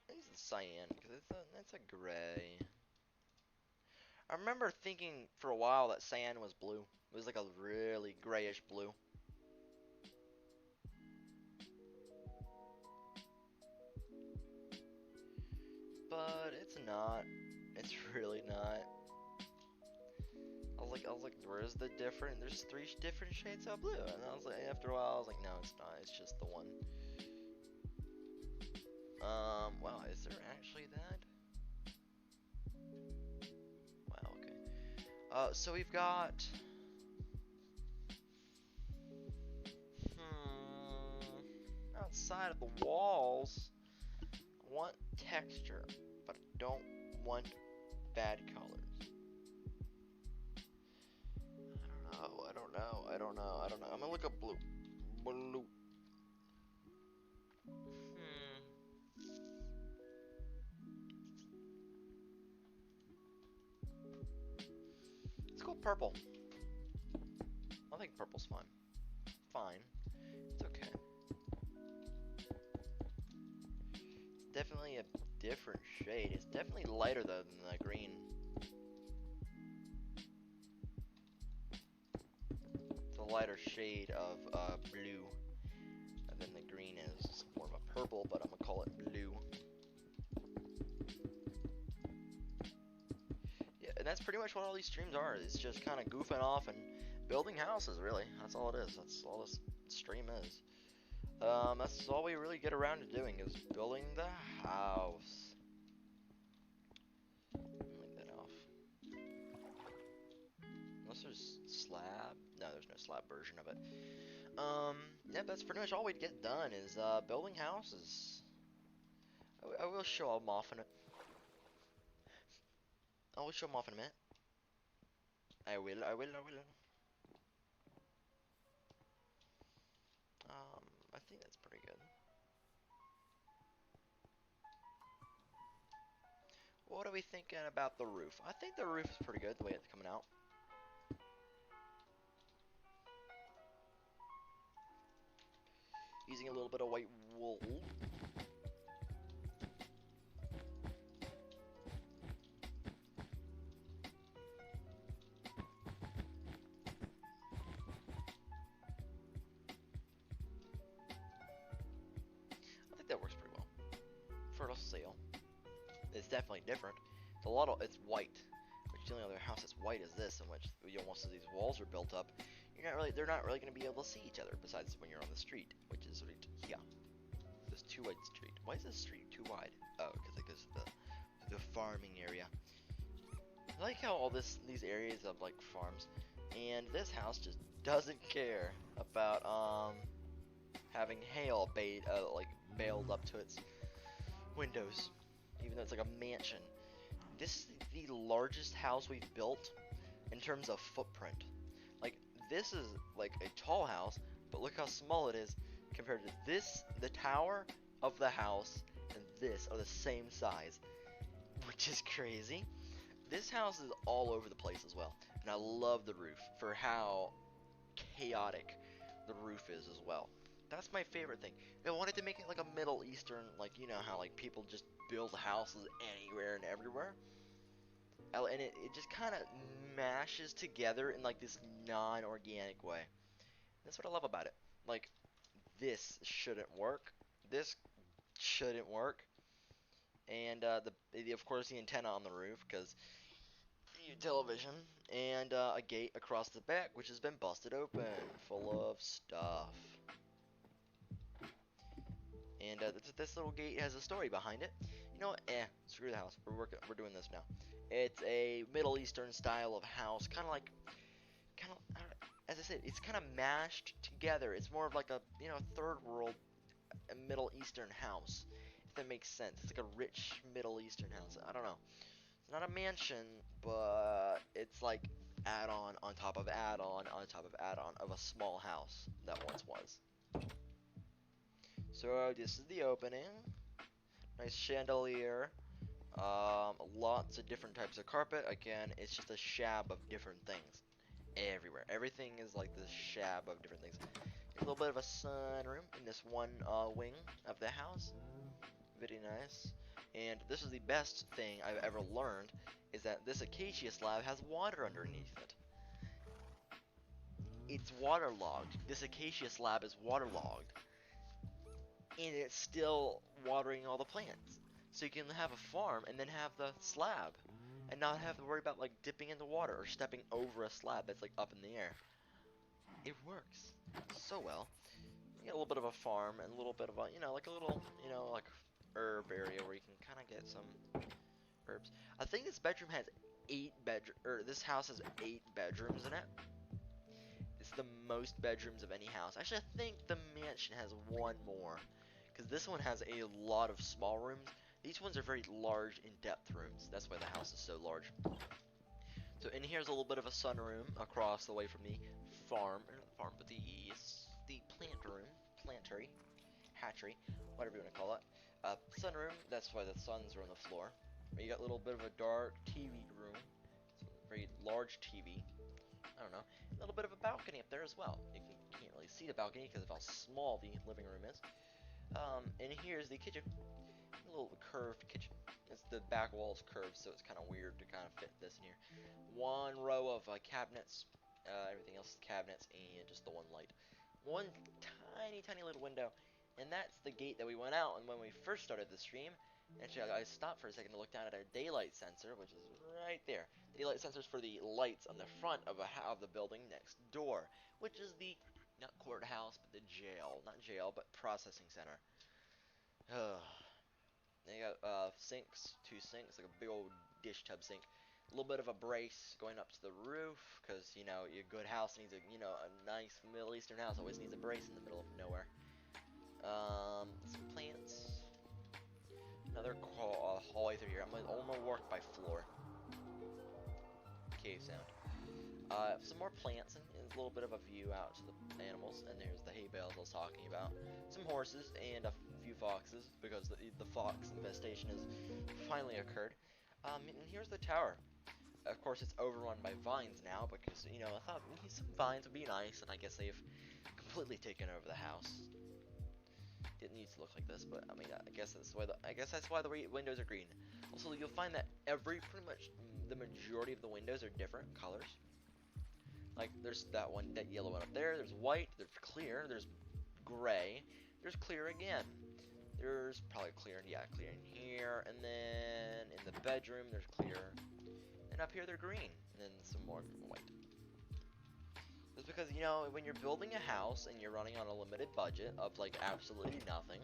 I use the cyan because it's a gray. I remember thinking for a while that cyan was blue. It was like a really grayish blue. but it's not. It's really not. I was like, where's the different? There's three different shades of blue, and I was like, after a while, I was like, no, it's not. It's just the one. Wow, is there actually that? Wow, okay. So we've got. Outside of the walls, I want texture, but I don't want bad colors. I don't know. I'm gonna look up blue. Blue. Let's go purple. I think purple's fine. Fine. It's okay. Definitely a different shade. It's definitely lighter than the green. It's a lighter shade of blue than the green is. It's more of a purple, but I'm gonna call it blue. Yeah, and that's pretty much what all these streams are. It's just kind of goofing off and building houses, really. That's all it is. That's all this stream is. That's all we really get around to doing is building the house. Leave that off. Unless there's slab. No, there's no slab version of it. Yeah, that's pretty much all we'd get done is building houses. I will show them off in a. I will show them off in a minute. I will. I think that's pretty good. What are we thinking about the roof? I think the roof is pretty good the way it's coming out. Using a little bit of white wool. I think that works pretty well. For a sale. It's definitely different. It's white. Which the only other house that's white is this, in which most of these walls are built up. They're not really going to be able to see each other besides when you're on the street, which is right here. This too wide street. Why is this street too wide? Oh, because it goes to the farming area. I like how all these areas of like farms, and this house just doesn't care about having hail bailed up to its windows, even though it's like a mansion. This is the largest house we've built in terms of footprint. Like, this is like a tall house, but look how small it is compared to this. The tower of the house and this are the same size, which is crazy. This house is all over the place as well, and I love the roof for how chaotic the roof is as well. That's my favorite thing. I wanted to make it like a Middle Eastern, like, you know how like people just build houses anywhere and everywhere. And it just kind of mashes together in like this non-organic way. That's what I love about it. Like, this shouldn't work. This shouldn't work. And of course the antenna on the roof, because television, and a gate across the back which has been busted open, full of stuff. And this little gate has a story behind it. You know what? Screw the house. We're doing this now. It's a Middle Eastern style of house, as I said, it's kind of mashed together. It's more of like a third world Middle Eastern house, if that makes sense. It's like a rich Middle Eastern house. I don't know. It's not a mansion, but it's like add-on on top of add-on on top of add-on of a small house that once was. So this is the opening. Nice chandelier. Lots of different types of carpet. Again, it's just a shab of different things everywhere. Everything is like this shab of different things. A little bit of a sunroom in this one wing of the house. Very nice. And this is the best thing I've ever learned, is that this acacia slab has water underneath it. It's waterlogged. This acacia slab is waterlogged. And it's still watering all the plants. so you can have a farm and then have the slab, and not have to worry about like dipping in the water or stepping over a slab that's like up in the air. It works so well. You get a little bit of a farm and a little bit of a, like a little, like herb area where you can kind of get some herbs. I think this bedroom has this house has 8 bedrooms in it. It's the most bedrooms of any house. Actually, I think the mansion has one more, because this one has a lot of small rooms. These ones are very large, in-depth rooms. That's why the house is so large. So in here's a little bit of a sunroom across the way from the farm, or not the farm, but the plant room, plantery, hatchery, whatever you want to call it. Sunroom. That's why the suns are on the floor. You got a little bit of a dark TV room, very large TV. I don't know. A little bit of a balcony up there as well. You can't really see the balcony because of how small the living room is. And here's the kitchen. A little curved kitchen. The back wall is curved, so it's kind of weird to kind of fit this in here. One row of cabinets. Everything else is cabinets and just the one light. One tiny little window. And that's the gate that we went out and when we first started the stream. Actually, I stopped for a second to look down at our daylight sensor, which is right there. The daylight sensor is for the lights on the front of the building next door, which is the, not courthouse, but the jail. Not jail, but processing center. They got sinks, 2 sinks, like a big old dish tub sink. A little bit of a brace going up to the roof, because, your good house needs a, a nice Middle Eastern house always needs a brace in the middle of nowhere. Some plants. Another hallway through here. I'm gonna work by floor. Cave sound. Some more plants and a little bit of a view out to the animals. And there's the hay bales I was talking about. Some horses and a few foxes because the fox infestation has finally occurred. And here's the tower. Of course, it's overrun by vines now because I thought some vines would be nice, and I guess they've completely taken over the house. Didn't need to look like this, but I mean, I guess that's why the windows are green. Also, you'll find that pretty much the majority of the windows are different colors. Like there's that yellow one up there. There's white. There's clear. There's gray. There's clear again. There's probably clear in here, and then in the bedroom there's clear, and up here they're green, and then some more white. It's because, when you're building a house and you're running on a limited budget of, like, absolutely nothing,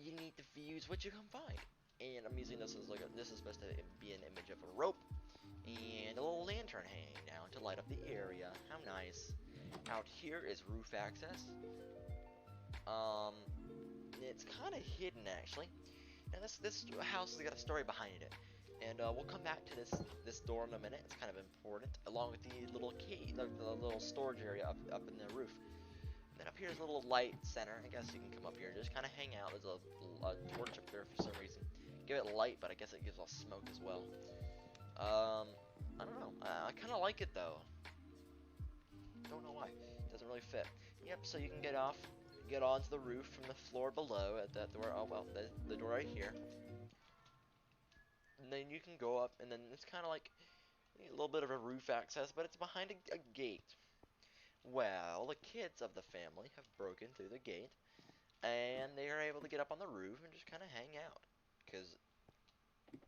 you need to use what you can find. And I'm using this as, this is supposed to be an image of a rope and a little lantern hanging down to light up the area. How nice. Out here is roof access. It's kind of hidden, actually. Now, this house has got a story behind it. And we'll come back to this door in a minute. It's kind of important, along with the little key, the little storage area up in the roof. And then up here is a little light center. I guess you can come up here and just kind of hang out. There's a torch up there for some reason. Give it light, but I guess it gives off smoke as well. I don't know. I kind of like it though. Don't know why. It doesn't really fit. Yep. So you can get onto the roof from the floor below at that door. Oh well, the door right here. And then you can go up, and then it's kind of like a little bit of a roof access, but it's behind a gate. Well, the kids of the family have broken through the gate, and they are able to get up on the roof and just kind of hang out. Because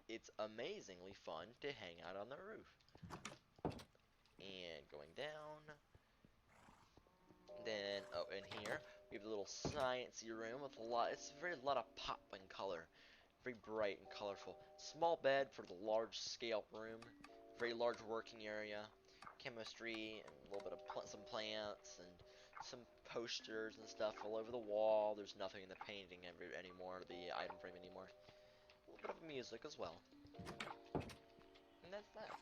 it's amazingly fun to hang out on the roof. And going down. Then, in here, we have a little sciencey room with it's a lot of pop and color. Very bright and colorful. Small bed for the large scale room. Very large working area. Chemistry and a little bit of some plants and some posters and stuff all over the wall. There's nothing in the painting anymore, the item frame anymore. A little bit of music as well. And that's that.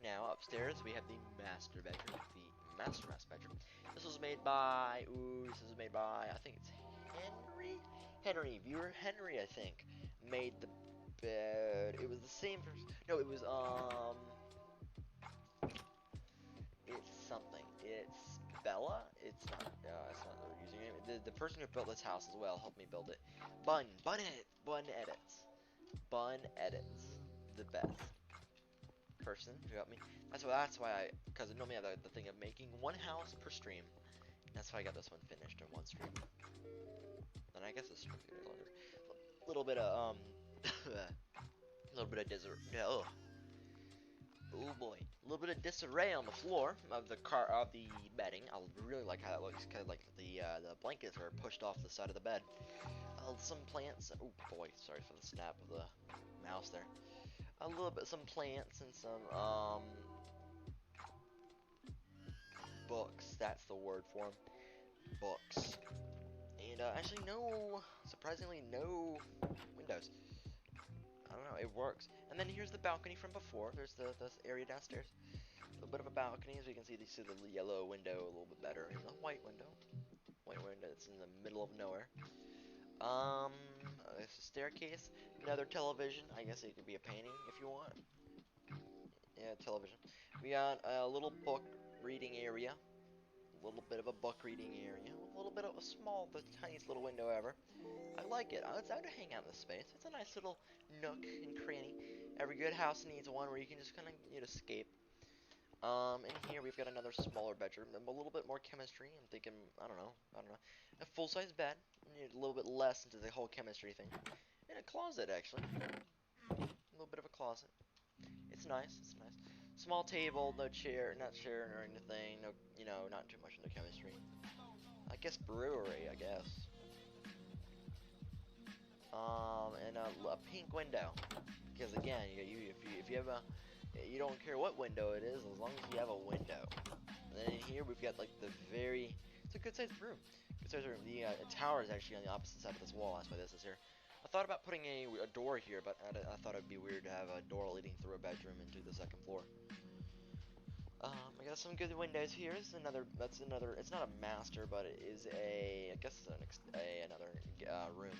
Now upstairs we have the master bedroom, the master bedroom. This was made by, I think it's viewer Henry, I think, made the bed. It was the same person. No, it was it's something. It's Bella. It's not the username. The person who built this house as well helped me build it. Bun edits, the best person who helped me. That's why because normally I have the thing of making one house per stream. That's why I got this one finished in one stream. Then I guess this stream could be longer. little bit of a little bit of desert. Oh, oh boy, a little bit of disarray on the floor of the bedding. I really like how it looks. Kind of like the blankets are pushed off the side of the bed. Some plants. Oh boy, sorry for the snap of the mouse there. A little bit, some plants and some books. That's the word for them. Books. And actually, surprisingly, no windows. I don't know, it works. And then here's the balcony from before. There's the area downstairs. A little bit of a balcony, as you can see. You see the yellow window a little bit better. And the white window. White window that's in the middle of nowhere. There's a staircase. Another television. I guess it could be a painting if you want. Yeah, television. We got a little book reading area. A little bit of a book reading area. A little bit of a small, the tiniest little window ever. I like it. It's out to hang out in this space. It's a nice little nook and cranny. Every good house needs one where you can just kind of escape. And here we've got another smaller bedroom, a little bit more chemistry. I'm thinking, I don't know, a full-size bed, a little bit less into the whole chemistry thing, and a closet actually, a little bit of a closet. It's nice. It's nice. Small table, no chair, not chair or anything. No, not too much into chemistry. I guess brewery. I guess. And a pink window, because again, if you have a, you don't care what window it is, as long as you have a window. And then in here we've got like it's a good sized room. Good sized room. The tower is actually on the opposite side of this wall. That's why this is here. I thought about putting a door here, but I thought it'd be weird to have a door leading through a bedroom into the second floor. I got some good windows here. It's another. It's not a master, but it is I guess it's another room.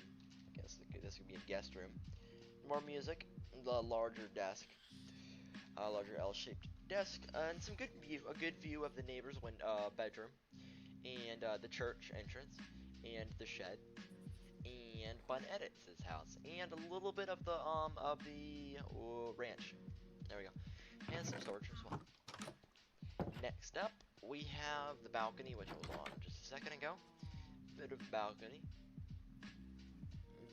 I guess this could be a guest room. More music. The larger desk. Larger L-shaped desk, and some a good view of the neighbor's bedroom, and the church entrance, and the shed, and Bun Edits' house, and a little bit of the ranch. There we go, and some storage as well. Next up, we have the balcony, which was on just a second ago. Bit of balcony.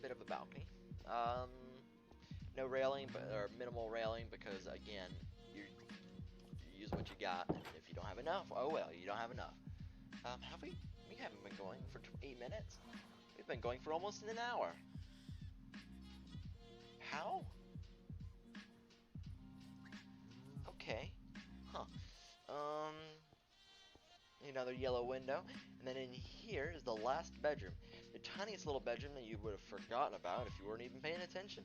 Bit of a balcony. No railing, or minimal railing, because again, you use what you got, and if you don't have enough, oh well, you don't have enough. We haven't been going for 8 minutes. We've been going for almost an hour. How? Okay. Huh. Another yellow window, and then in here is the last bedroom. The tiniest little bedroom that you would have forgotten about if you weren't even paying attention.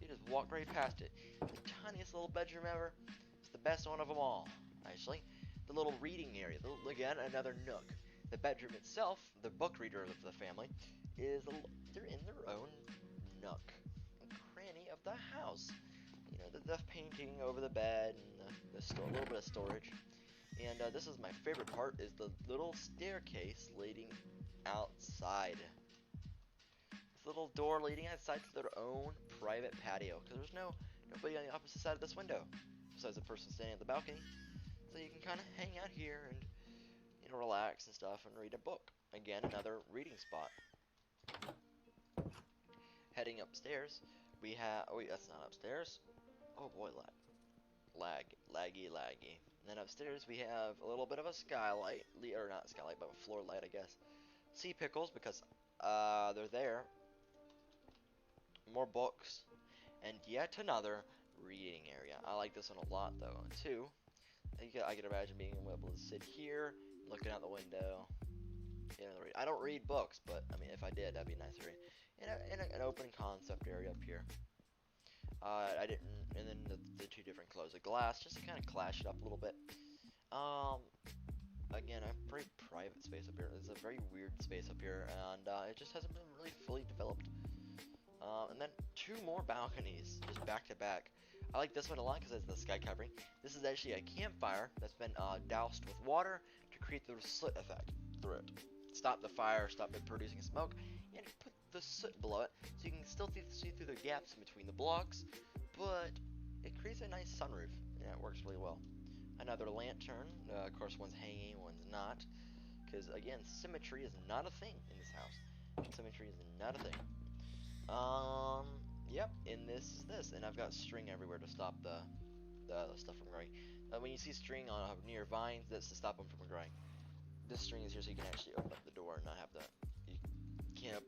You just walked right past it. The tiniest little bedroom ever. It's the best one of them all, actually. The little reading area. Again, another nook. The bedroom itself, the book reader of the family, they're in their own nook and cranny of the house. The painting over the bed and a little bit of storage. And this is my favorite part, is the little staircase leading outside. This little door leading outside to their own private patio, because there's nobody on the opposite side of this window besides the person standing at the balcony. So you can kind of hang out here and relax and stuff and read a book. Again, another reading spot. Heading upstairs, we have. Oh, wait, that's not upstairs. Oh boy, laggy. And then upstairs we have a little bit of a skylight, or not skylight, but a floor light, I guess. Sea pickles, because they're there. More books, and yet another reading area. I like this one a lot, though, too. I can imagine being able to sit here, looking out the window. I don't read books, but I mean, if I did, that'd be nice to read. In an open concept area up here. I didn't, and then the two different close of glass, just to kind of clash it up a little bit. Again, a very private space up here. It's a very weird space up here, and it just hasn't been really fully developed. And then 2 more balconies, just back to back. I like this one a lot because it's the sky covering. This is actually a campfire that's been doused with water to create the slit effect through it. Stop the fire, stop it producing smoke, and put the soot below it so you can still see through the gaps in between the blocks, but it creates a nice sunroof. Yeah, it works really well. Another lantern. Of course, one's hanging, one's not, because again, symmetry is not a thing in this house. Symmetry is not a thing. Yep, and this is this, and I've got string everywhere to stop the stuff from growing. When you see string on near vines, that's to stop them from growing. This string is here so you can actually open up the door and not have the. You can't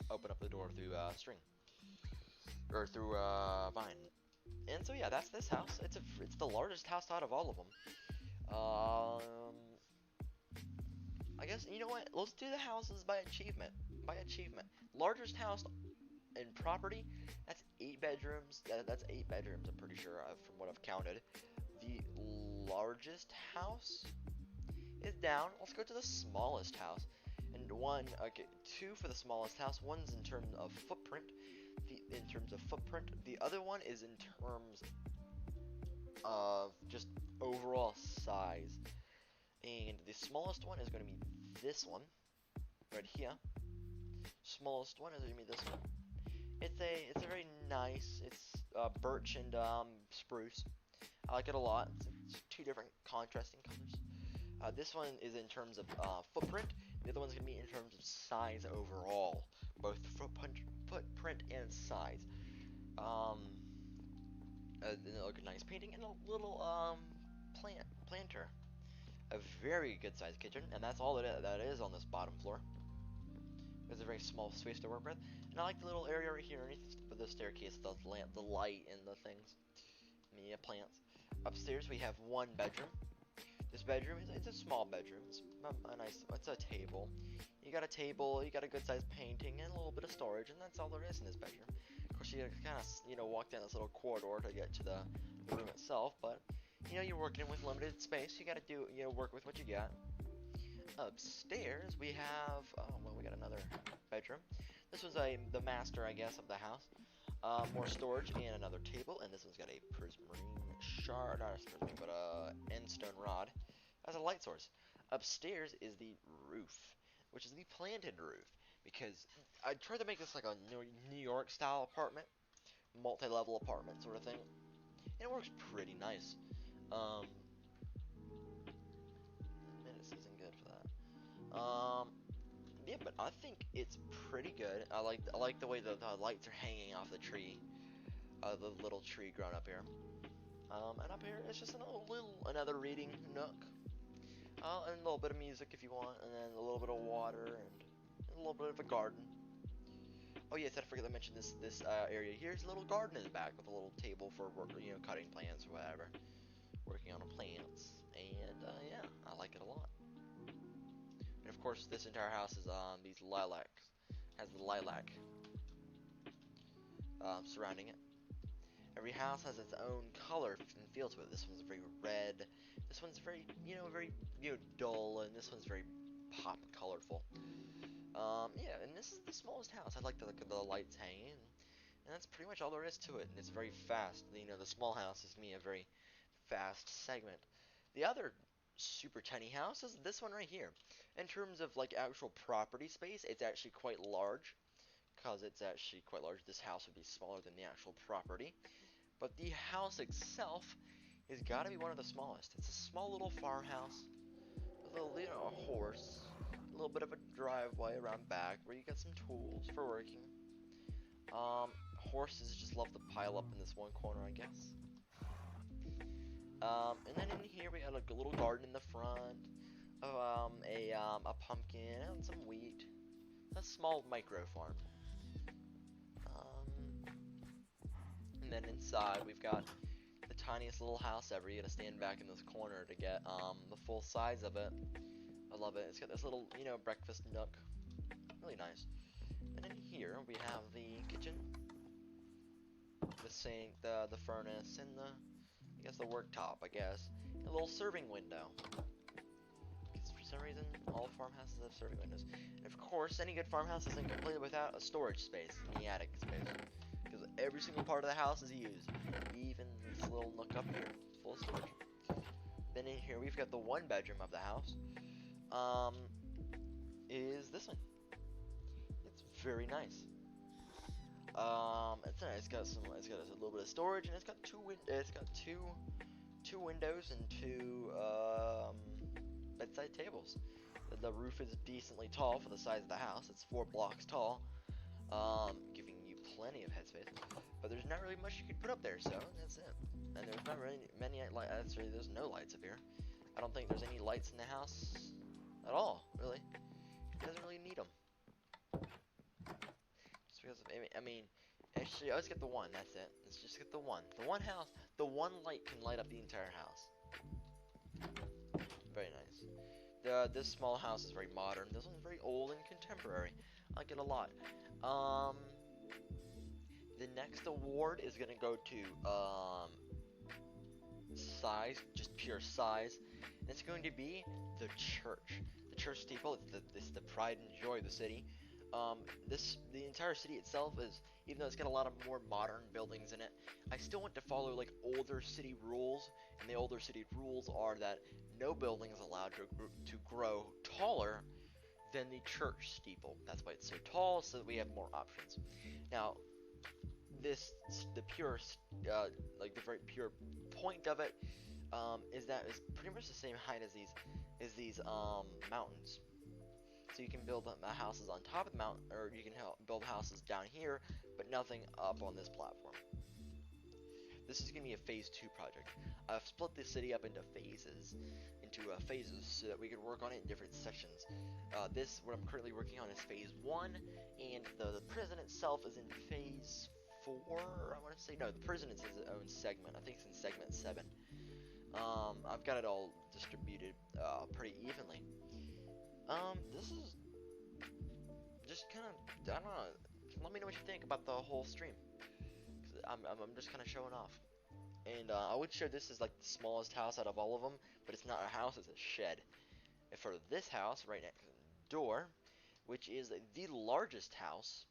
open up the door through string or through vine. And so yeah, that's this house. It's the largest house out of all of them. I guess you know what? Let's do the houses by achievement. By achievement, largest house in property. That's 8 bedrooms. That's 8 bedrooms. I'm pretty sure from what I've counted. The largest house is down. Let's go to the smallest house. And okay, 2 for the smallest house. One's in terms of footprint. The other one is in terms of just overall size. And the smallest one is going to be this one, right here. Smallest one is going to be this one. It's a very nice. It's birch and spruce. I like it a lot. It's 2 different contrasting colors. This one is in terms of footprint. The other one's going to be in terms of size overall, both footprint and size. Look, a nice painting and a little planter. A very good sized kitchen, and that's all that is on this bottom floor. There's a very small space to work with, and I like the little area right here underneath the staircase, the light and the things. Yeah, plants. Upstairs we have 1 bedroom. This bedroom it's a small bedroom. It's it's a table. You got a table, you got a good sized painting, and a little bit of storage, and that's all there is in this bedroom. Of course, you kind of walk down this little corridor to get to the room itself, but you're working with limited space. You got to work with what you got. Upstairs we have we got another bedroom. This was the master, I guess, of the house. More storage and another table, and this one's got a prismarine shard, not a prismarine, but a endstone rod as a light source. Upstairs is the roof, which is the planted roof, because I tried to make this like a New York style apartment, multi-level apartment sort of thing, and it works pretty nice. Minutes isn't good for that. Yeah, but I think it's pretty good. I like the way the lights are hanging off the tree, the little tree growing up here. And up here it's just another reading nook. And a little bit of music if you want, and then a little bit of water and a little bit of a garden. Oh yes, I forgot to mention this area here is a little garden in the back with a little table for cutting plants or whatever, working on the plants. And yeah, I like it a lot. And of course, this entire house is these lilacs. Has the lilac surrounding it. Every house has its own color and feel to it. This one's very red. This one's very, very, dull, and this one's very pop colorful. Yeah, and this is the smallest house. I like the lights hanging, and that's pretty much all there is to it. And it's very fast. The small house is me a very fast segment. The other super tiny house is this one right here. In terms of like actual property space, it's actually quite large. Because it's actually quite large. This house would be smaller than the actual property. But the house itself has got to be one of the smallest. It's a small little farmhouse with a horse, a little bit of a driveway around back where you got some tools for working. Horses just love to pile up in this one corner, I guess. And then in here we got a little garden in the front of a pumpkin and some wheat. A small micro farm. And then inside we've got the tiniest little house ever. You gotta stand back in this corner to get the full size of it. I love it. It's got this little breakfast nook, really nice. And in here we have the kitchen, the sink, the furnace, and I guess the worktop, I guess, and a little serving window. Because for some reason all farmhouses have serving windows. And of course, any good farmhouse isn't completed without a storage space in the attic space. Because every single part of the house is used. Even this little nook up here, full of storage. Then in here we've got the 1 bedroom of the house. Is this one. It's very nice. It's nice. It's got a little bit of storage, and it's got two windows and 2 bedside tables. The roof is decently tall for the size of the house. It's 4 blocks tall. giving you plenty of headspace. But there's not really much you could put up there, so that's it. And there's not really many lights. Actually, there's no lights up here. I don't think there's any lights in the house at all, really. It doesn't really need them. Just because, I mean, actually, I always get the one. That's it. Let's just get the one. The one house, the one light can light up the entire house. Very nice. This small house is very modern. This one's very old and contemporary. I like it a lot. The next award is gonna go to size, just pure size. And it's going to be the church. The church steeple. It's the pride and joy of the city. The entire city itself is, even though it's got a lot of more modern buildings in it, I still want to follow like older city rules. And the older city rules are that no building is allowed to grow taller than the church steeple. That's why it's so tall, so that we have more options. Now, the pure, like the very pure point of it, is that it's pretty much the same height as these mountains. So you can build houses on top of the mountain, or you can build houses down here, but nothing up on this platform. This is going to be a phase 2 project. I've split the city up into phases, so that we can work on it in different sections. What I'm currently working on is phase 1, and the prison itself is in phase 4, I want to say. No, the prison is its own segment. I think it's in segment 7. I've got it all distributed pretty evenly. This is just kind of, I don't know, let me know what you think about the whole stream. I'm just kind of showing off. And I would show this as like the smallest house out of all of them, but it's not a house, it's a shed. And for this house, right next to the door, which is the largest house,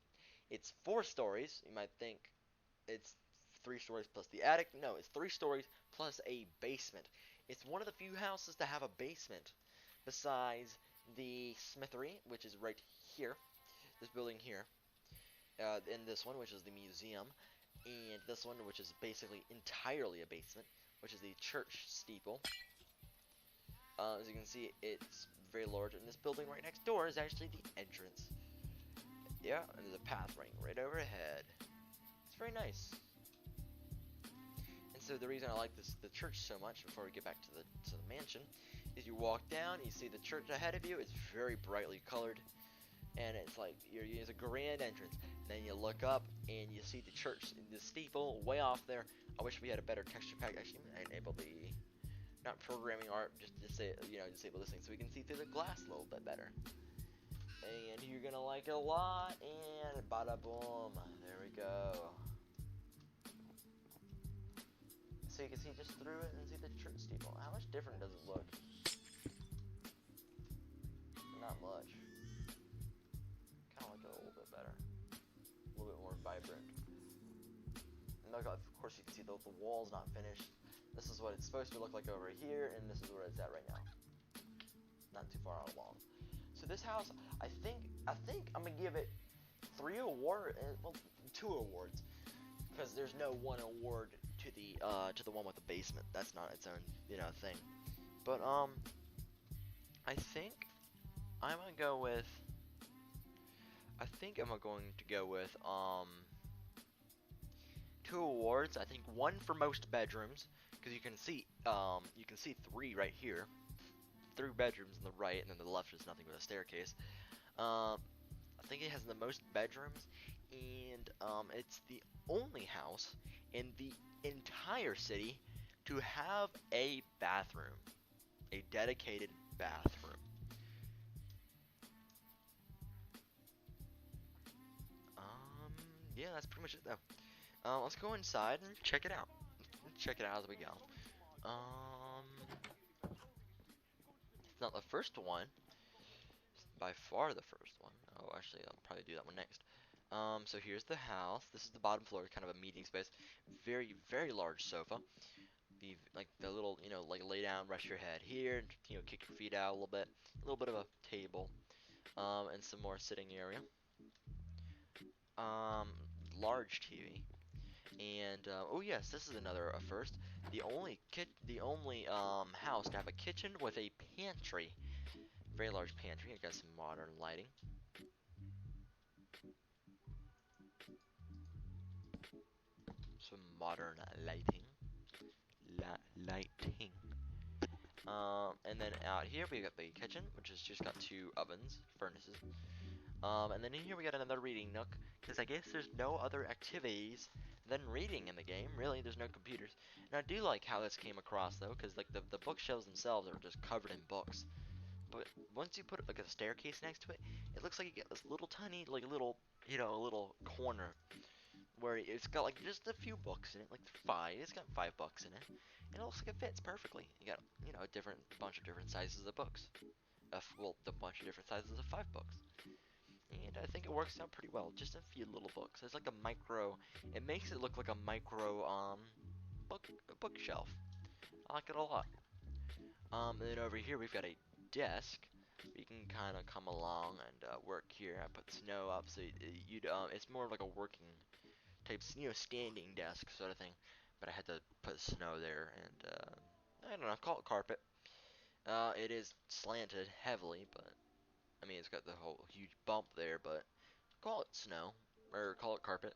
it's 4 stories. You might think it's 3 stories plus the attic. No, it's 3 stories plus a basement. It's one of the few houses to have a basement, besides the smithery, which is right here, this building here, and this one, which is the museum, and this one, which is basically entirely a basement, which is the church steeple. As you can see, it's very large, and this building right next door is actually the entrance. Yeah, and there's a path running right overhead. It's very nice. And so the reason I like the church so much, before we get back to the mansion, is you walk down, you see the church ahead of you. It's very brightly colored, and it's like there's a grand entrance. And then you look up and you see the church, the steeple way off there. I wish we had a better texture pack. Actually, enable the not programming art, just disable this thing so we can see through the glass a little bit better. And you're gonna like it a lot. And bada boom, there we go. So you can see just through it and see the church steeple. How much different does it look? Not much. Kind of like it a little bit better. A little bit more vibrant. And look, of course you can see the wall's not finished. This is what it's supposed to look like over here, and this is where it's at right now. Not too far along. So this house, I think I'm gonna give it 2 awards, because there's no one award to the one with the basement. That's not its own thing. But I think I'm going to go with 2 awards. I think 1 for most bedrooms, because you can see 3 right here. 3 bedrooms on the right, and then the left is nothing but a staircase. I think it has the most bedrooms, and it's the only house in the entire city to have a bathroom, a dedicated bathroom. Yeah, that's pretty much it though. Let's go inside and check it out. Check it out as we go. It's not the first one. It's by far the first one. Oh, actually, I'll probably do that one next. So here's the house. This is the bottom floor, kind of a meeting space. Very, very large sofa. The little, like lay down, rest your head here, and, kick your feet out a little bit. A little bit of a table, and some more sitting area. Large TV. And oh yes, this is another first. The only house to have a kitchen with a pantry. Very large pantry. It got some modern lighting. some modern lighting. Lighting. And then out here we got the kitchen, which has just got 2 ovens, furnaces. And then in here we got another reading nook, because I guess there's no other activities than reading in the game. Really, there's no computers. And I do like how this came across though, because like the bookshelves themselves are just covered in books. But once you put like a staircase next to it, it looks like you get this little tiny, like little, little corner where it's got like just a few books in it, like 5. It's got 5 books in it, and it looks like it fits perfectly. You got a different bunch of different sizes of books. Well, the bunch of different sizes of 5 books. And I think it works out pretty well. Just a few little books. It's like a micro. It makes it look like a micro bookshelf. I like it a lot. And then over here we've got a desk. You can kind of come along and work here. I put snow up so it's more like a working type, standing desk sort of thing. But I had to put snow there, and I don't know, call it carpet. It is slanted heavily, but I mean it's got the whole huge bump there, but call it snow or call it carpet.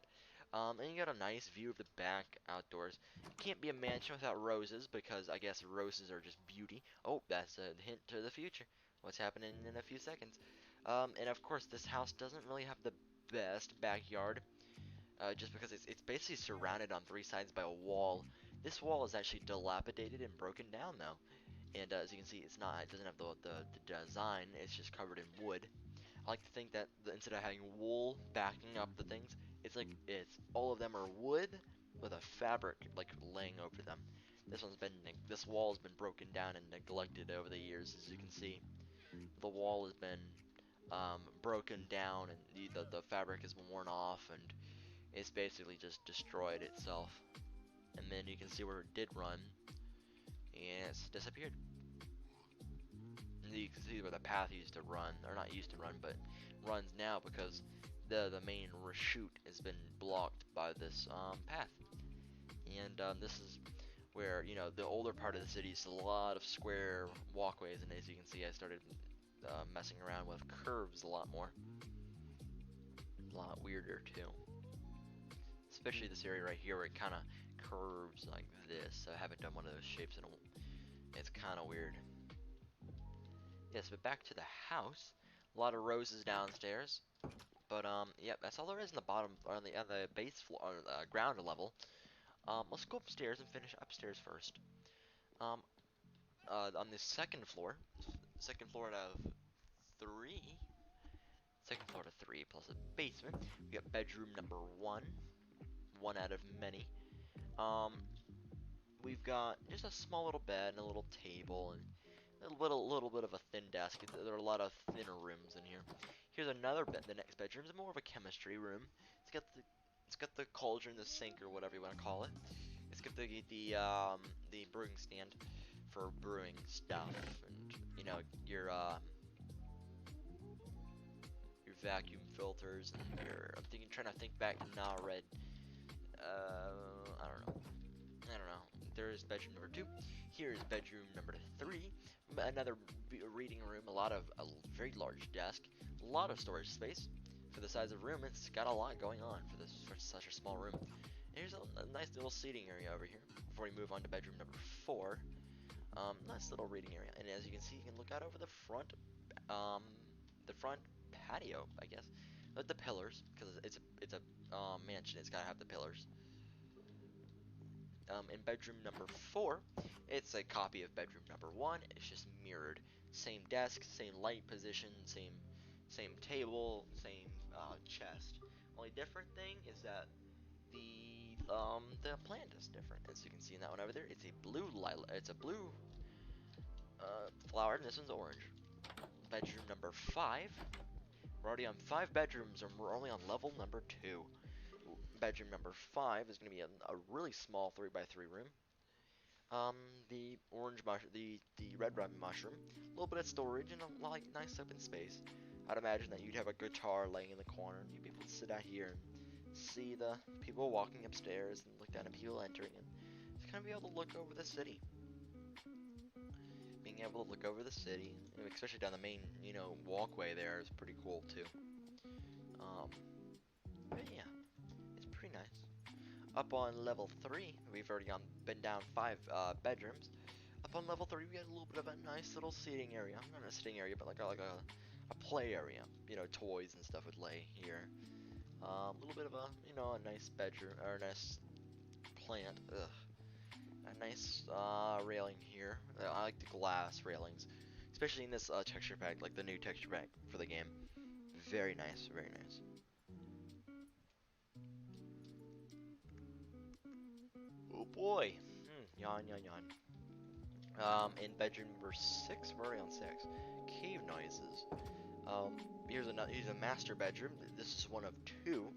And you got a nice view of the back outdoors. It can't be a mansion without roses because I guess roses are just beauty. Oh, that's a hint to the future. What's happening in a few seconds. And of course, this house doesn't really have the best backyard. Just because it's basically surrounded on 3 sides by a wall. This wall is actually dilapidated and broken down though. And as you can see, it doesn't have the design. It's just covered in wood. I like to think that instead of having wool backing up the things, it's all of them are wood with a fabric like laying over them. This wall has been broken down and neglected over the years, as you can see. The wall has been broken down and the fabric has worn off and it's basically just destroyed itself. And then you can see where it did run and it's disappeared. You can see where the path used to run, or not used to run, but runs now because the main chute has been blocked by this path. And this is where the older part of the city is a lot of square walkways, and as you can see, I started messing around with curves a lot more, a lot weirder too. Especially this area right here where it kind of curves like this. I haven't done one of those shapes in it's kind of weird. Yes, but back to the house. A lot of roses downstairs. But yep, that's all there is in the bottom, or on the base floor, or the ground level. Let's go upstairs and finish upstairs first. Um, on the second floor out of 3, second floor to 3 plus a basement. We got bedroom number 1, one out of many. Um, we've got just a small little bed and a little table and a little bit of a thin desk. There are a lot of thinner rooms in here. Here's another bed. The next bedroom is more of a chemistry room. It's got the cauldron, the sink, or whatever you want to call it. It's got the brewing stand for brewing stuff, and your vacuum filters and I'm trying to think back. Nah, red. I don't know. There's bedroom number 2. Here's bedroom number 3. Another reading room. A very large desk. A lot of storage space for the size of room. It's got a lot going on for such a small room. And here's a nice little seating area over here before we move on to bedroom number 4. Nice little reading area. And as you can see, you can look out over the front patio, I guess, with the pillars, because it's a mansion. It's gotta have the pillars. In bedroom number 4, it's a copy of bedroom number 1. It's just mirrored. Same desk, same light position, same table, same chest. Only different thing is that the plant is different. As you can see in that one over there, it's a blue flower, and this one's orange. Bedroom number 5. We're already on 5 bedrooms, and we're only on level number 2. Bedroom number 5 is going to be a really small 3x3 room. The red rabbit mushroom, a little bit of storage and a nice open space. I'd imagine that you'd have a guitar laying in the corner, and you'd be able to sit out here and see the people walking upstairs and look down at people entering, and just kind of be able to look over the city. Being able to look over the city, especially down the main, walkway there, is pretty cool too. But yeah, it's pretty nice. Up on level 3, we've already been down 5 bedrooms. Up on level 3, we got a little bit of a nice little seating area. Not a sitting area, but like a play area. You know, toys and stuff would lay here. A little bit of a nice bedroom, or a nice plant. Ugh. A nice railing here. I like the glass railings. Especially in this texture pack, like the new texture pack for the game. Very nice, very nice. Oh boy. Yawn, yawn, yawn. In bedroom number 6, we're already on 6. Cave noises. Here's a master bedroom. This is one of 2.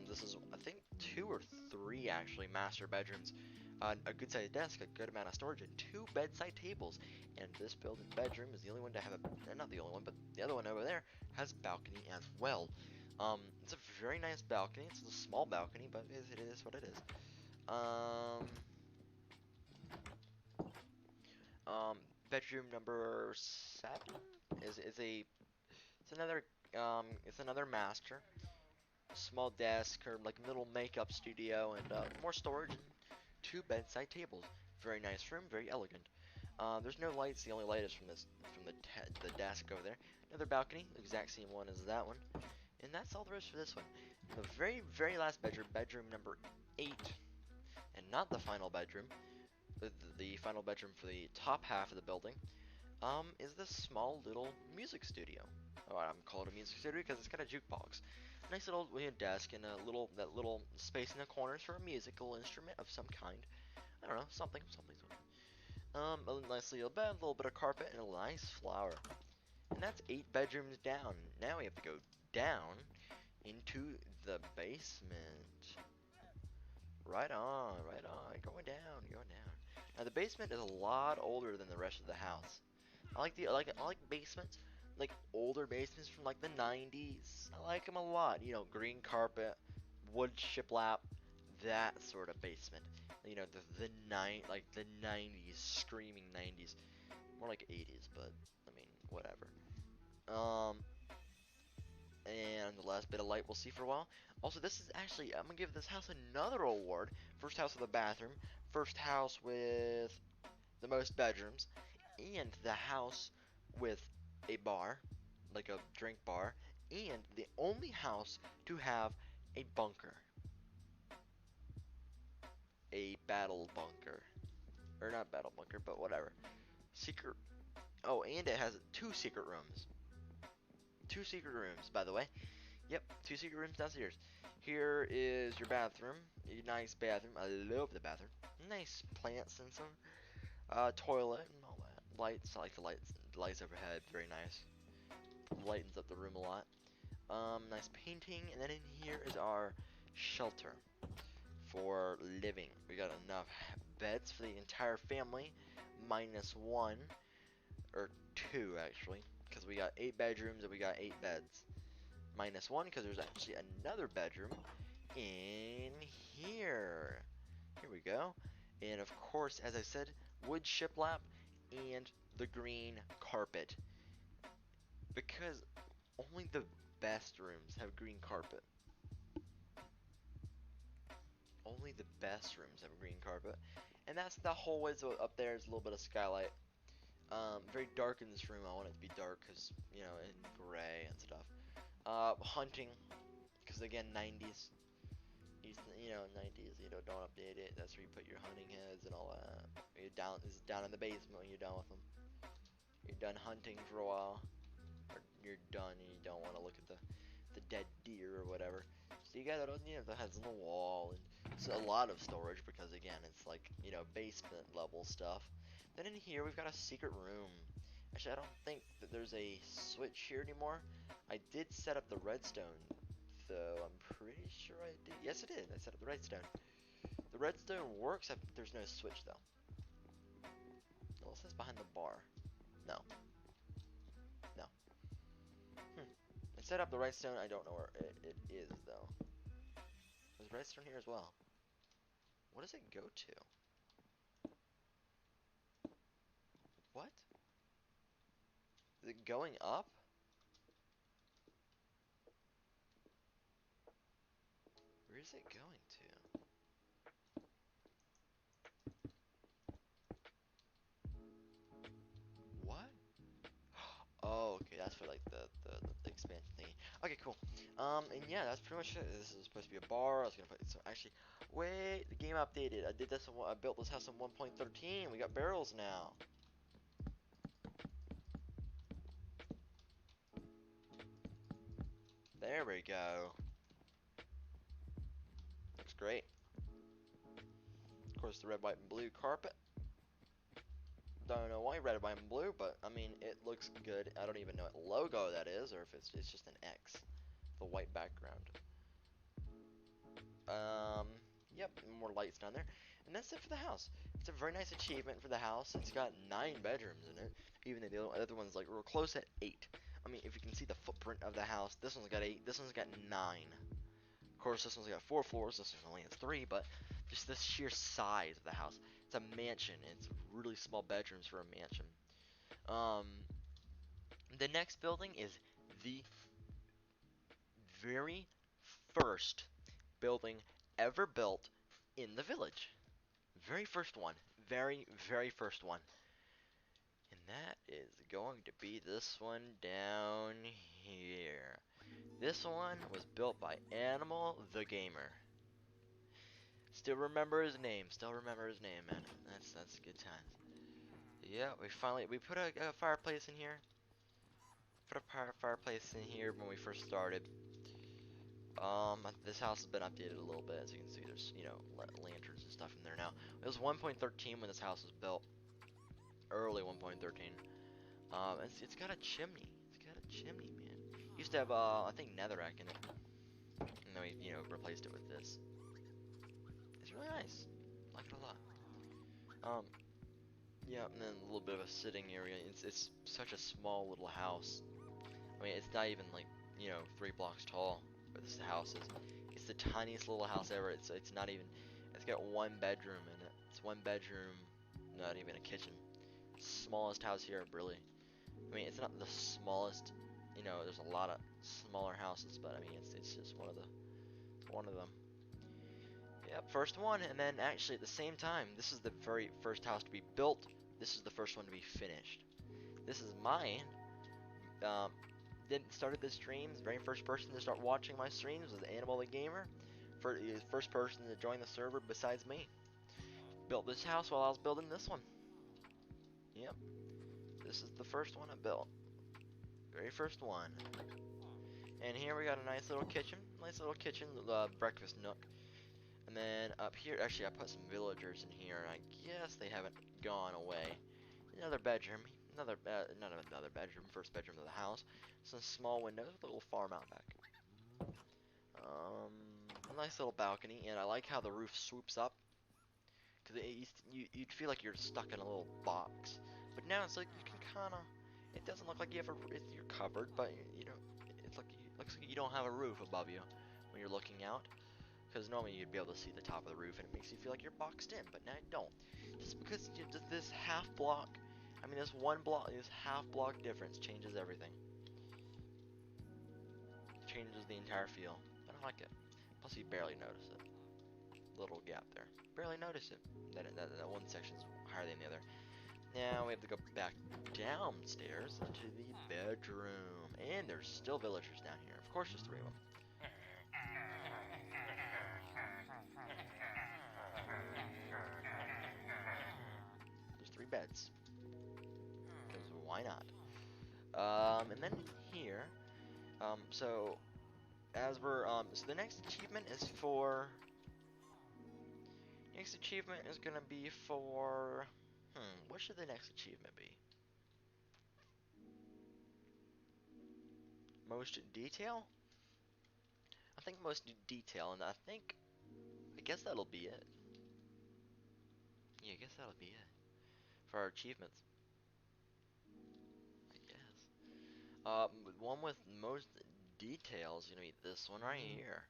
This is, I think, 2 or 3 actually master bedrooms. A good sized desk, a good amount of storage, and 2 bedside tables. And this bedroom is the only one to have not the only one, but the other one over there has a balcony as well. It's a very nice balcony. It's a small balcony, but it is what it is. Bedroom number 7 is a it's another master. Small desk or like little makeup studio and more storage and 2 bedside tables. Very nice room, very elegant. There's no lights. The only light is from the desk over there. Another balcony, exact same one as that one. And that's all there is for this one. The very last bedroom, bedroom number 8, and not the final bedroom. The final bedroom for the top half of the building. Is this small little music studio. Oh, I'm calling it a music studio because it's got a jukebox. Nice little desk and that little space in the corners for a musical instrument of some kind. I don't know, something. A nice little bed, a little bit of carpet, and a nice flower. And that's 8 bedrooms down. Now we have to go down into the basement. Right on, going down. Now the basement is a lot older than the rest of the house. I like basements, like older basements from like the 90s. I like them a lot. You know, green carpet, wood shiplap, that sort of basement. You know, the 90s, screaming 90s, more like 80s, but I mean whatever. Um, and the last bit of light we'll see for a while. Also, this is actually, I'm gonna give this house another award. First house with a bathroom, first house with the most bedrooms, and the house with a bar, like a drink bar, and the only house to have a bunker. A battle bunker. Or not battle bunker, but whatever. Secret. Oh, and it has 2 secret rooms. 2 secret rooms, by the way. Yep, 2 secret rooms downstairs. Here is your bathroom. A nice bathroom. I love the bathroom. Nice plants and some toilet and all that. Lights. I like the lights. The lights overhead. Very nice. Lightens up the room a lot. Nice painting. And then in here is our shelter for living. We got enough beds for the entire family, minus 1 or 2 actually, because we got 8 bedrooms and we got 8 beds. Minus 1 because there's actually another bedroom in here. Here we go. And of course, as I said, wood shiplap and the green carpet. Because only the best rooms have green carpet. Only the best rooms have green carpet. And that's the hallways up there is a little bit of skylight. Very dark in this room. I want it to be dark because, you know, and gray and stuff. Hunting, because again, 90s. You know, 90s, you know, don't update it. That's where you put your hunting heads and all that. This is down in the basement when you're done with them. You're done hunting for a while. Or you're done and you don't want to look at the dead deer or whatever. So you got the heads on the wall, and it's a lot of storage because again, it's like, you know, basement level stuff. Then in here we've got a secret room. Actually, I don't think that there's a switch here anymore. I did set up the redstone, though. I'm pretty sure I did. Yes, I did. I set up the redstone. The redstone works. There's no switch though. Well, it says behind the bar. No. No. I set up the redstone. I don't know where it is though. There's redstone here as well. What does it go to? What? Is it going up? Where is it going to? okay, that's for like the expansion thing. Okay, cool. And yeah, that's pretty much it. This is supposed to be a bar. I was gonna put so actually, wait, the game updated. I did this. I built this house in 1.13. We got barrels now. There we go. Looks great. Of course, the red, white, and blue carpet. Don't know why red, white, and blue, but I mean, it looks good. I don't even know what logo that is, or if it's just an X, the white background. Um, yep, more lights down there, and that's it for the house. It's a very nice achievement for the house. It's got 9 bedrooms in it, even though the other one's like real close at 8. I mean, if you can see the footprint of the house, this one's got 8. This one's got 9. Of course, this one's got 4 floors. This one only has 3, but just the sheer size of the house. It's a mansion. And it's really small bedrooms for a mansion. Um, the next building is the very first building ever built in the village. Very first one. Very, very first one. And that is going to be this one down here. This one was built by Animal the Gamer. Still remember his name. Still remember his name, man. That's good times. Yeah, we put a fireplace in here. Put a fireplace in here when we first started. This house has been updated a little bit, as you can see. There's lanterns and stuff in there now. It was 1.13 when this house was built. Early 1.13. It's got a chimney. It's got a chimney, man. Used to have I think netherrack in it, and then we replaced it with this. It's really nice. Like it a lot. Um, Yeah, and then a little bit of a sitting area. It's such a small little house. I mean, it's not even like 3 blocks tall. But this house is. It's the tiniest little house ever. It's not even. It's got 1 bedroom in it. It's 1 bedroom, not even a kitchen. Smallest house here, really. I mean, it's not the smallest. There's a lot of smaller houses, but I mean, it's just one of them. Yep, first one, and then actually at the same time, this is the very first house to be built. This is the first one to be finished. This is mine. Um, started the streams. Very first person to start watching my streams was Animal the Gamer. First person to join the server besides me. Built this house while I was building this one. Yep, this is the first one I built. Very first one. And here we got a nice little kitchen. Breakfast nook. And then up here, actually I put some villagers in here, and I guess they haven't gone away. Another bedroom, not another bedroom, first bedroom of the house. Some small windows with a little farm out back. A nice little balcony, and I like how the roof swoops up. Because you'd feel like you're stuck in a little box. But now it's like you can kind of, it doesn't look like you're covered, but it's like looks like you don't have a roof above you when you're looking out. Because normally you'd be able to see the top of the roof and it makes you feel like you're boxed in, but now you don't. Just because this half block, I mean this half block difference changes everything. Changes the entire feel. I don't like it. Plus you barely notice it. Little gap there. Barely notice it. That one section's higher than the other. Now we have to go back downstairs to the bedroom. And there's still villagers down here. Of course there's 3 of them. There's 3 beds. Because why not? And then here, so as we're, so the next achievement is gonna be for, what should the next achievement be? Most detail? I think most detail, and I guess that'll be it. Yeah, I guess that'll be it for our achievements. I guess. One with most details is gonna be this one right here,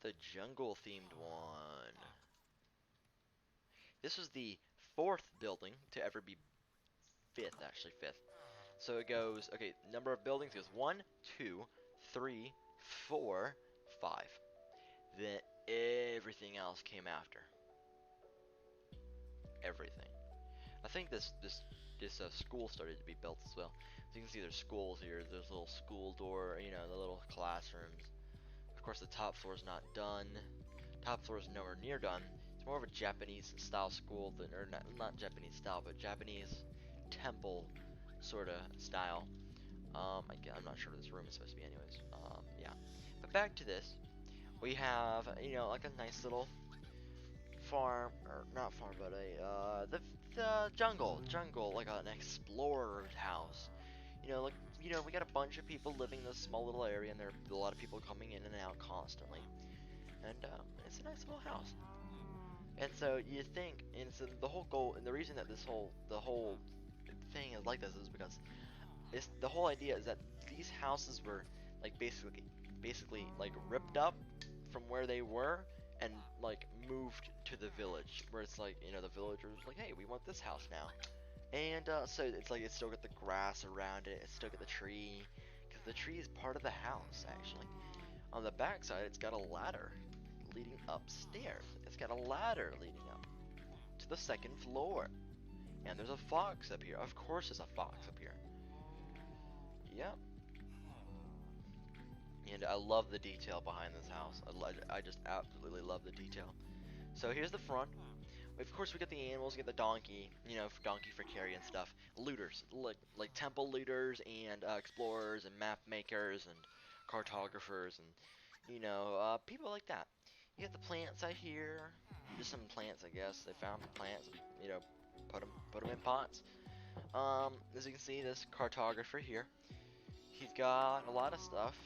the jungle themed one. This was the 4th building to ever be 5th, actually 5th. So it goes, okay, number of buildings goes 1, 2, 3, 4, 5. Then everything else came after. Everything. I think this this school started to be built as well. So you can see there's schools here. There's a little school door, you know, the little classrooms. Of course, the top floor is not done. Top floor is nowhere near done. It's more of a Japanese style school than, or not Japanese style, but Japanese temple sort of style. I'm not sure what this room is supposed to be, anyways. Yeah. But back to this, we have, you know, like a nice little farm, or not farm, but the jungle, like an explorer's house. We got a bunch of people living in this small little area, and there are a lot of people coming in and out constantly. And it's a nice little house. And so you think, and so the whole goal, and the reason that the whole thing is like this is because the whole idea is that these houses were like basically like ripped up from where they were and like moved to the village, where it's like, you know, the villagers like, hey, we want this house now. And so it's like it's still got the grass around it, it's still got the tree, because the tree is part of the house actually. On the back side, it's got a ladder leading upstairs. It's got a ladder leading up to the second floor. And there's a fox up here. Of course there's a fox up here. Yep. And I love the detail behind this house. I just absolutely love the detail. So here's the front. Of course, we got the animals, we got the donkey, you know, donkey for carry and stuff. Looters, like temple looters and explorers and map makers and cartographers and, you know, people like that. You got the plants out here. Just some plants, I guess. They found the plants, and, you know, put them in pots. As you can see, this cartographer here, he's got a lot of stuff.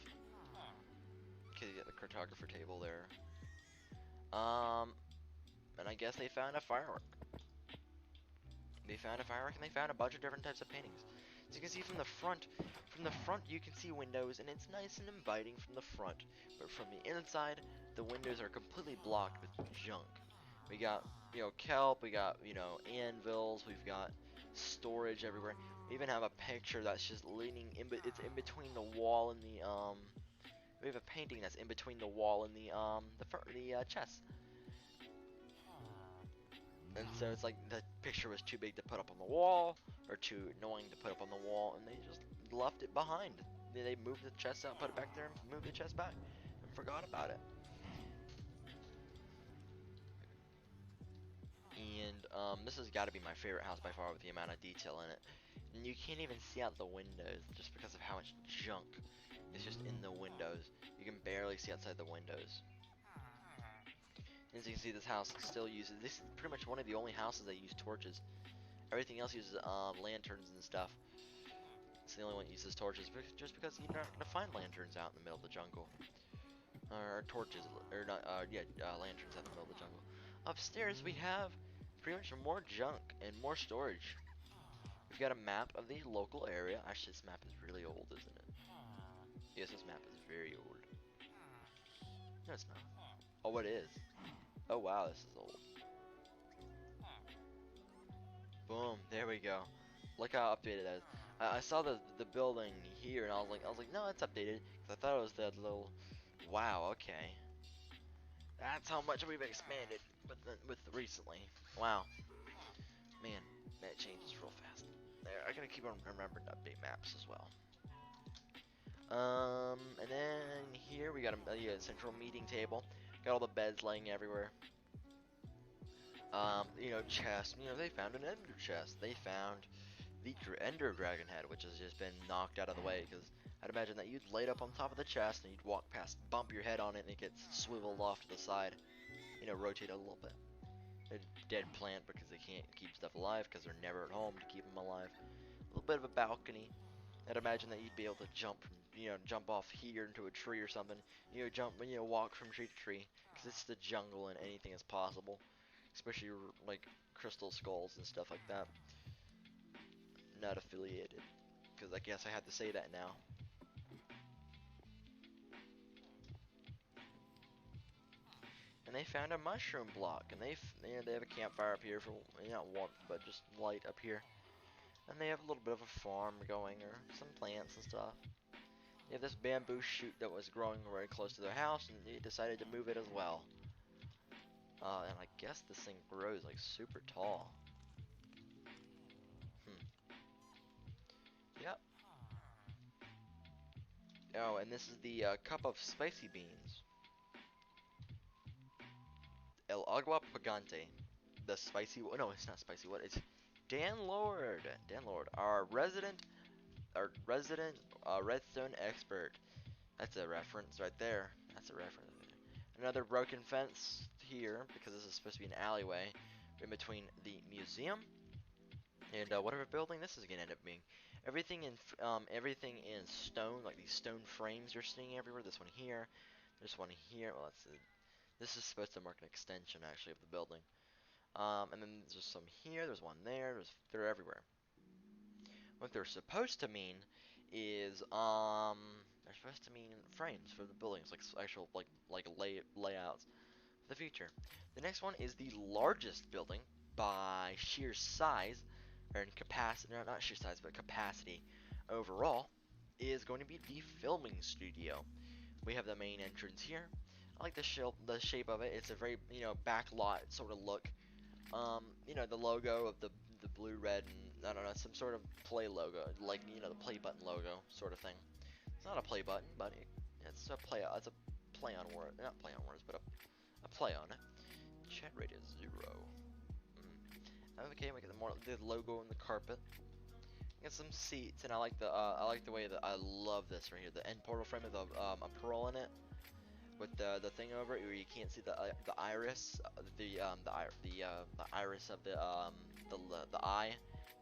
Okay, you got the cartographer table there. And I guess they found a firework. They found a firework and they found a bunch of different types of paintings. As you can see from the front you can see windows, and it's nice and inviting from the front. But from the inside, the windows are completely blocked with junk. We got, you know, kelp, we got, you know, anvils, we've got storage everywhere. We even have a picture that's just leaning it's in between the wall and the we have a painting that's in between the wall and the chest. And so it's like the picture was too big to put up on the wall, or too annoying to put up on the wall, and they just left it behind. They moved the chest out, put it back there, and moved the chest back, and forgot about it. And this has got to be my favorite house by far, with the amount of detail in it. And you can't even see out the windows just because of how much junk is just in the windows. You can barely see outside the windows. As you can see, this house still uses, this is pretty much one of the only houses that use torches. Everything else uses lanterns and stuff. It's the only one that uses torches, just because you're not gonna find lanterns out in the middle of the jungle. Or torches, or not, lanterns out in the middle of the jungle. Upstairs we have pretty much more junk and more storage. We've got a map of the local area. Actually, this map is really old, isn't it? Yes, this map is very old. No, it's not. Oh, it is. Oh wow, this is old. Boom, there we go. Look how updated that is. I saw the building here, and I was like, no, it's updated, because I thought it was that little. Wow, okay. That's how much we've expanded with recently. Wow, man, that changes real fast. There, I gotta keep on remembering to update maps as well. And then here we got a central meeting table. Got all the beds laying everywhere. You know, chests. You know, they found an ender chest. They found the ender dragon head, which has just been knocked out of the way, because I'd imagine that you'd lay it up on top of the chest and you'd walk past, bump your head on it, and it gets swiveled off to the side. You know, rotate a little bit. A dead plant because they can't keep stuff alive because they're never at home to keep them alive. A little bit of a balcony. I'd imagine that you'd be able to jump from, you know, jump off here into a tree or something. You know, walk from tree to tree, because it's the jungle and anything is possible. Especially like crystal skulls and stuff like that. Not affiliated, because I guess I have to say that now. And they found a mushroom block, and you know, they have a campfire up here for, not warmth, but just light up here. And they have a little bit of a farm going, or some plants and stuff. They have this bamboo shoot that was growing very close to their house, and they decided to move it as well. And I guess this thing grows like super tall. Oh, and this is the cup of spicy beans. El agua pagante. The spicy. No, it's not spicy. What? It's Dan Lord. Dan Lord, our resident redstone expert. That's a reference right there. That's a reference. Another broken fence here because this is supposed to be an alleyway in between the museum and whatever building this is gonna end up being. Everything in stone, like these stone frames you're seeing everywhere. This one here, there's one here. Well, this is supposed to mark an extension actually of the building. And then there's some here. There's one there. They're everywhere. What they're supposed to mean is they're supposed to mean frames for the buildings, like actual layouts for the future. The next one is the largest building by sheer size, or in capacity, no, not sheer size, but capacity overall, is going to be the filming studio. We have the main entrance here. I like the shape of it. It's a very, backlot sort of look. The logo of the blue, red, and I don't know, some sort of play logo, like the play button logo sort of thing. It's not a play button, but it's a play. It's a play on word, not play on words, but a play on it. Chat rate is 0. Okay, we get the logo on the carpet. Get some seats, and I like the way that I love this right here. The end portal frame with a pearl in it, with the thing over it where you can't see the iris, the iris of the eye.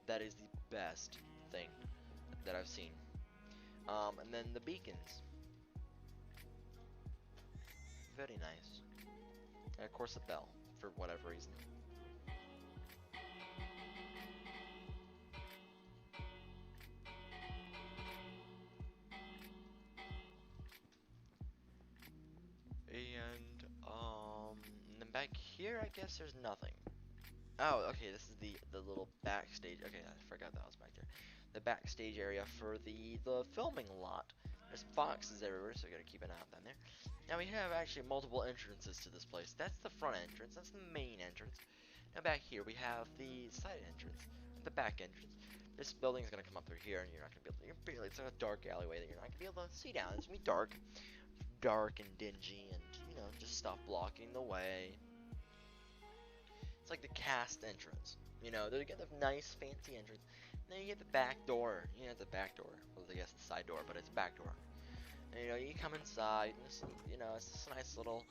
That is the best thing that I've seen. And then the beacons, very nice. And of course a bell for whatever reason. And then back here, I guess there's nothing. Oh, okay, this is the little backstage. Okay, I forgot that was back there. The backstage area for the filming lot. There's boxes everywhere, so we gotta keep an eye out down there. Now we have actually multiple entrances to this place. That's the front entrance. That's the main entrance. Now back here we have the side entrance, the back entrance. This building's gonna come up through here, and you're not gonna be able to. It's like a dark alleyway that you're not gonna be able to see down. It's gonna be dark and dingy, and just stop blocking the way. It's like the cast entrance. They get the nice fancy entrance. And then you get the back door. The back door. Well, I guess the side door, but it's back door. And you come inside, and it's this nice little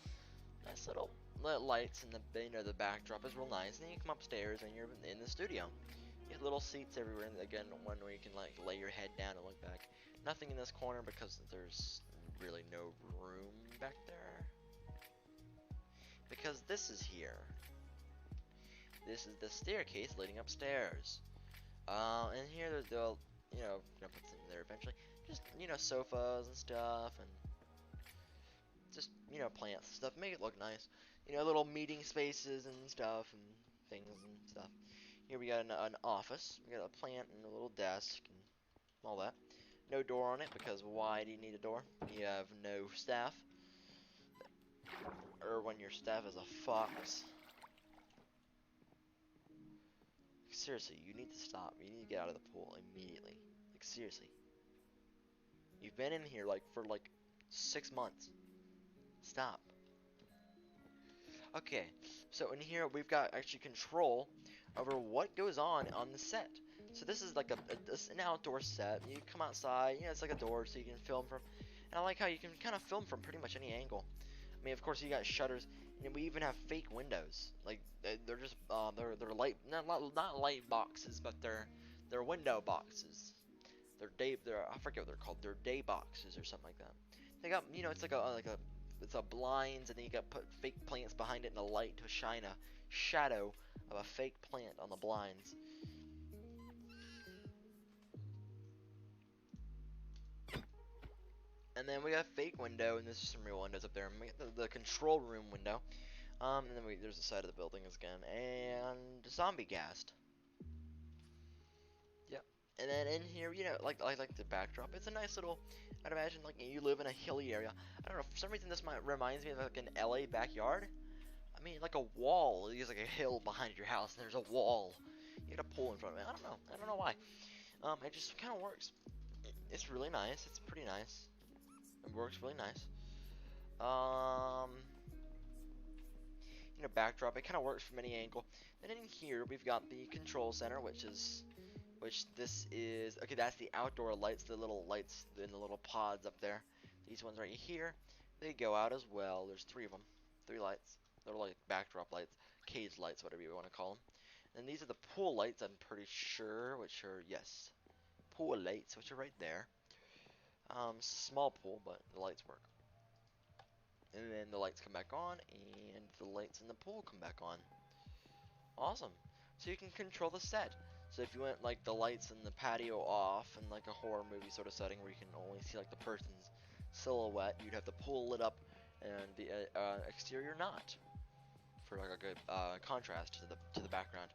lights, and the backdrop is real nice. And then you come upstairs, and you're in the studio. You have little seats everywhere, and again, one where you can like lay your head down and look back. Nothing in this corner because there's really no room back there. Because this is here. This is the staircase leading upstairs. And here they'll, gonna put something there eventually. Just, sofas and stuff, and just, plants and stuff. Make it look nice. Little meeting spaces and stuff, and things and stuff. Here we got an office. We got a plant and a little desk and all that. No door on it because why do you need a door? You have no staff. Or when your staff is a fox. Seriously, you need to stop. You need to get out of the pool immediately. Like, seriously. You've been in here, for 6 months. Stop. Okay, so in here, we've got actually control over what goes on the set. So this is like an outdoor set. You come outside, it's like a door, so you can film from. And I like how you can kind of film from pretty much any angle. I mean, of course, you got shutters, and we even have fake windows. Like they're just they're light, not light boxes, but they're window boxes. I forget what they're called. They're day boxes or something like that. They got it's it's a blinds, and then you got put fake plants behind it in the light to shine a shadow of a fake plant on the blinds. And then we got a fake window, and there's some real windows up there. And we got the control room window. And then there's the side of the building again, and zombie ghast. Yep. And then in here, like the backdrop. It's a nice little. I'd imagine like you live in a hilly area. I don't know. For some reason, this reminds me of like an LA backyard. I mean, like a wall. There's like a hill behind your house, and there's a wall. You got a pool in front of it. I don't know. I don't know why. It just kind of works. It's really nice. It's pretty nice. It works really nice. Um, backdrop. It kind of works from any angle. Then in here we've got the control center, which this is okay. That's the outdoor lights, the little lights in the little pods up there. These ones right here, they go out as well. There's three of them, three lights. They're like backdrop lights, cage lights, whatever you want to call them. And these are the pool lights, I'm pretty sure, which are, yes, pool lights, which are right there. Small pool, but the lights work. And then the lights come back on, and the lights in the pool come back on. Awesome. So you can control the set. So if you want like the lights in the patio off in like a horror movie sort of setting where you can only see like the person's silhouette, you'd have the pool lit up and the exterior not, for like a good contrast to the background.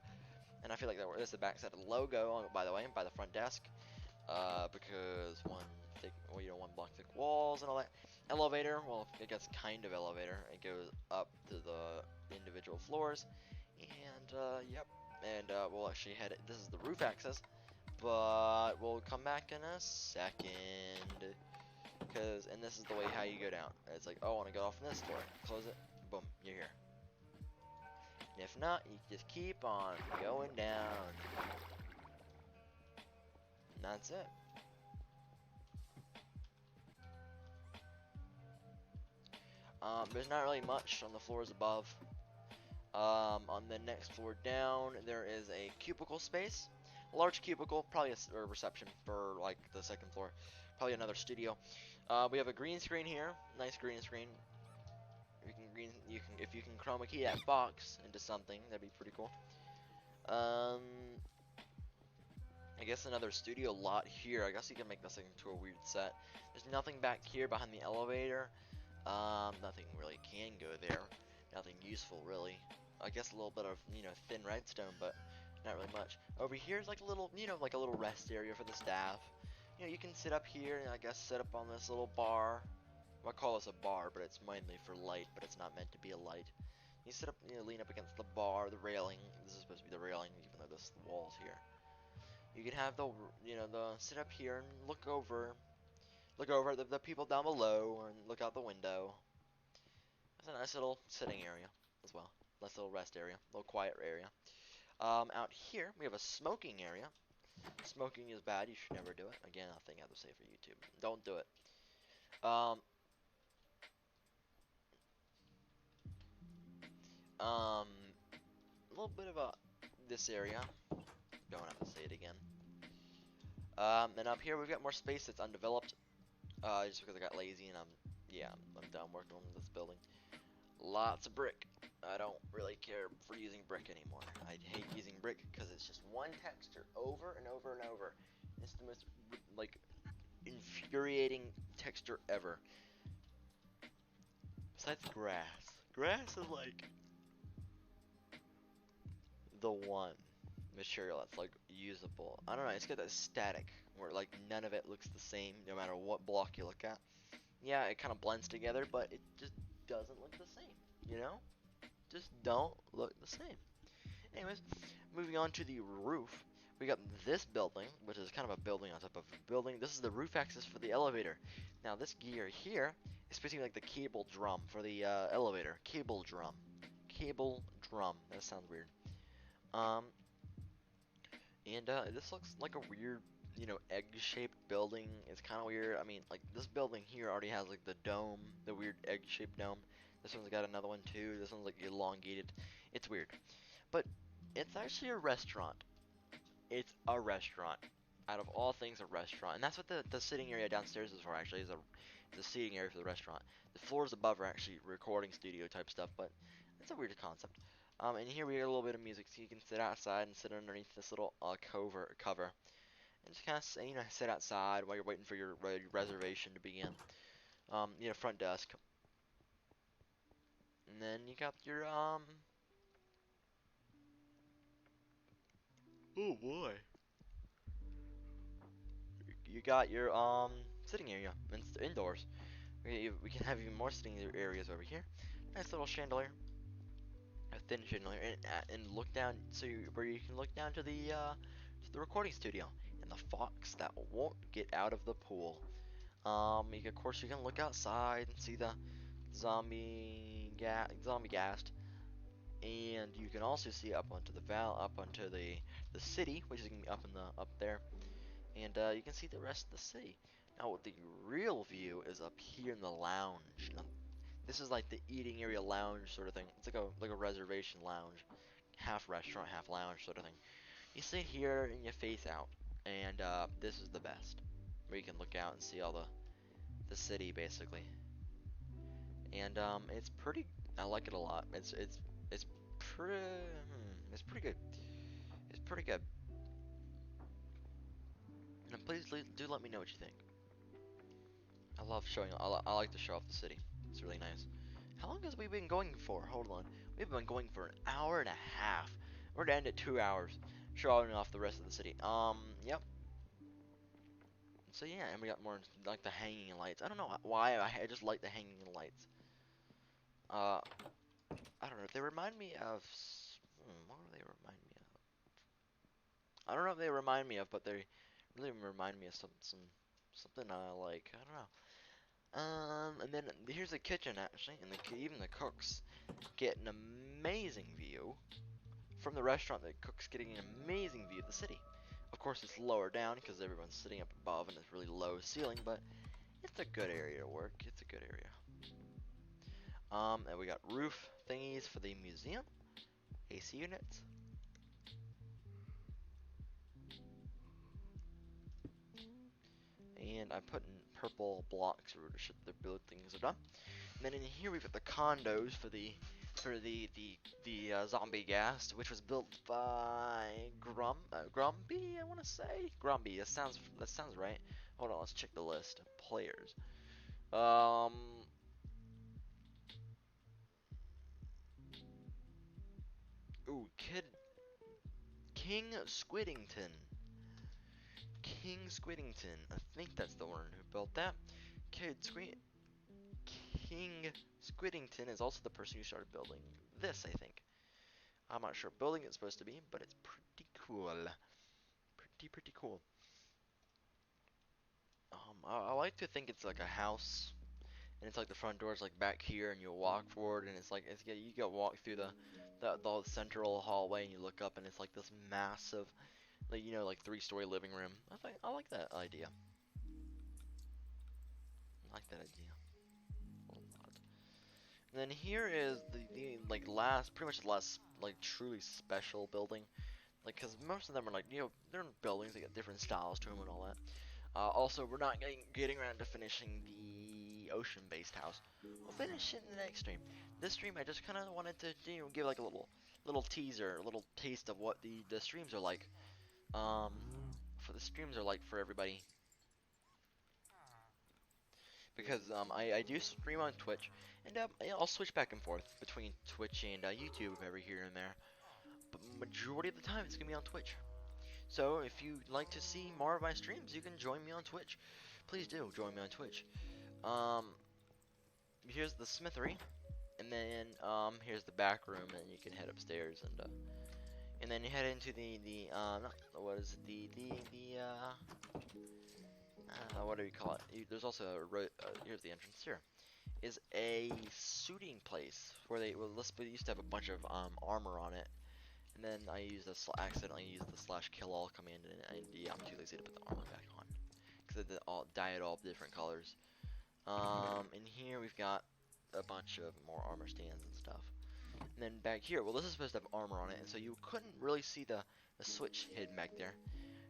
And I feel like this is the backside of the logo, by the way, by the front desk, because one block thick walls and all that. Elevator, well, it gets kind of elevator. It goes up to the individual floors, and yep. And we'll actually head it. This is the roof access, but we'll come back in a second, and this is the way how you go down. It's like, oh, I want to go off this floor. Close it. Boom, you're here. And if not, you just keep on going down. And that's it. There's not really much on the floors above. On the next floor down, there is a cubicle space. A large cubicle, probably a reception for like the second floor. Probably another studio. We have a green screen here. Nice green screen. If you can chroma key that box into something, that'd be pretty cool. I guess another studio lot here. I guess you can make this into a weird set. There's nothing back here behind the elevator. Nothing really can go there. Nothing useful, really. I guess a little bit of, thin redstone, but not really much. Over here is like a little, like a little rest area for the staff. You can sit up here and I guess sit up on this little bar. Well, I call this a bar, but it's mainly for light, but it's not meant to be a light. You sit up, lean up against the bar, the railing. This is supposed to be the railing, even though this is the walls here. You can have the sit up here and look over at the people down below and look out the window. It's a nice little sitting area as well. Nice little rest area, little quiet area. Out here we have a smoking area. Smoking is bad. You should never do it. Again, nothing I have to say for YouTube. Don't do it. A little bit of this area. Don't have to say it again. And up here we've got more space that's undeveloped. Just because I got lazy and I'm done working on this building. Lots of brick. I don't really care for using brick anymore. I hate using brick because it's just one texture over and over and over. It's the most like infuriating texture ever. Besides grass. Grass is like the one material that's like usable. I don't know, it's got that static where like none of it looks the same no matter what block you look at. Yeah, it kind of blends together, but it just doesn't look the same, Just don't look the same. Anyways, moving on to the roof. We got this building, which is kind of a building on top of a building. This is the roof access for the elevator. Now this gear here is basically like the cable drum for the elevator. Cable drum. Cable drum. That sounds weird. This looks like a weird, egg-shaped building. It's kind of weird. I mean, like, this building here already has, like, the dome, the weird egg-shaped dome. This one's got another one, too. This one's, like, elongated. It's weird. But it's actually a restaurant. It's a restaurant. Out of all things, a restaurant. And that's what the sitting area downstairs is for, actually, is the seating area for the restaurant. The floors above are actually recording studio type stuff, but it's a weird concept. And here we get a little bit of music, so you can sit outside and sit underneath this little cover, and just kind of, sit outside while you're waiting for your reservation to begin. Front desk, and then you got your oh boy, you got your sitting area indoors. We can have even more sitting areas over here. Nice little chandelier. A thin chandelier, and look down where you can look down to the recording studio and the fox that won't get out of the pool. Of course, you can look outside and see the zombie ghast, and you can also see up onto up onto the city, which is gonna be up in the up there, and you can see the rest of the city. Now, what the real view is up here in the lounge. Now, this is like the eating area lounge sort of thing. It's like a reservation lounge, half restaurant, half lounge sort of thing. You sit here and you face out, and this is the best, where you can look out and see all the city basically, and it's pretty. I like it a lot. It's pretty. It's pretty good. It's pretty good. And please do let me know what you think. I love showing. I like to show off the city. It's really nice. How long has we been going for? Hold on. We've been going for an hour and a half. We're to end at 2 hours, showing off the rest of the city. Yep. So yeah, and we got more like the hanging lights. I don't know why I just like the hanging lights. Uh, I don't know. They remind me of. What do they remind me of? I don't know if they remind me of, but they really remind me of something I like. I don't know. And then here's the kitchen actually, and even the cooks get an amazing view from the restaurant. The cooks getting an amazing view of the city. Of course, it's lower down because everyone's sitting up above and it's really low ceiling, but it's a good area to work. It's a good area. And we got roof thingies for the museum, AC units. And I put in purple blocks to show the buildings are done. And then in here we've got the condos for the zombie ghast, which was built by Grumby, I want to say Grumby. That sounds right. Hold on, let's check the list of players. Um, Kid King Squidington. King Squidington. I think that's the one who built that. King Squidington is also the person who started building this, I think. I'm not sure what building it's supposed to be, but it's pretty cool. Pretty cool. I like to think it's like a house, and it's like the front door's like back here, and you walk forward, and it's like you go walk through the central hallway, and you look up, and it's like this massive, like like 3-story living room. I like that idea. I like that idea a lot. And then here is the like pretty much the last like truly special building, like because most of them are like they're buildings that get different styles to them and all that. Also, we're not getting around to finishing the ocean-based house. We'll finish it in the next stream. This stream, I just kind of wanted to give like a little teaser, a little taste of what the streams are like. Um, for the streams are like for everybody, because I do stream on Twitch, and I'll switch back and forth between Twitch and YouTube every here and there. But majority of the time, it's gonna be on Twitch. So if you'd like to see more of my streams, you can join me on Twitch. Please do join me on Twitch. Um, Here's the smithery, and then here's the back room, and you can head upstairs and then you head into what is it, what do you call it? There's also here's the entrance here. Is a shooting place where they used to have a bunch of armor on it. And then I accidentally used the /kill all command, and yeah, I'm too lazy to put the armor back on because it all dyed all different colors. In here we've got a bunch of more armor stands and stuff. And then back here, well, this is supposed to have armor on it, and so you couldn't really see the switch hidden back there,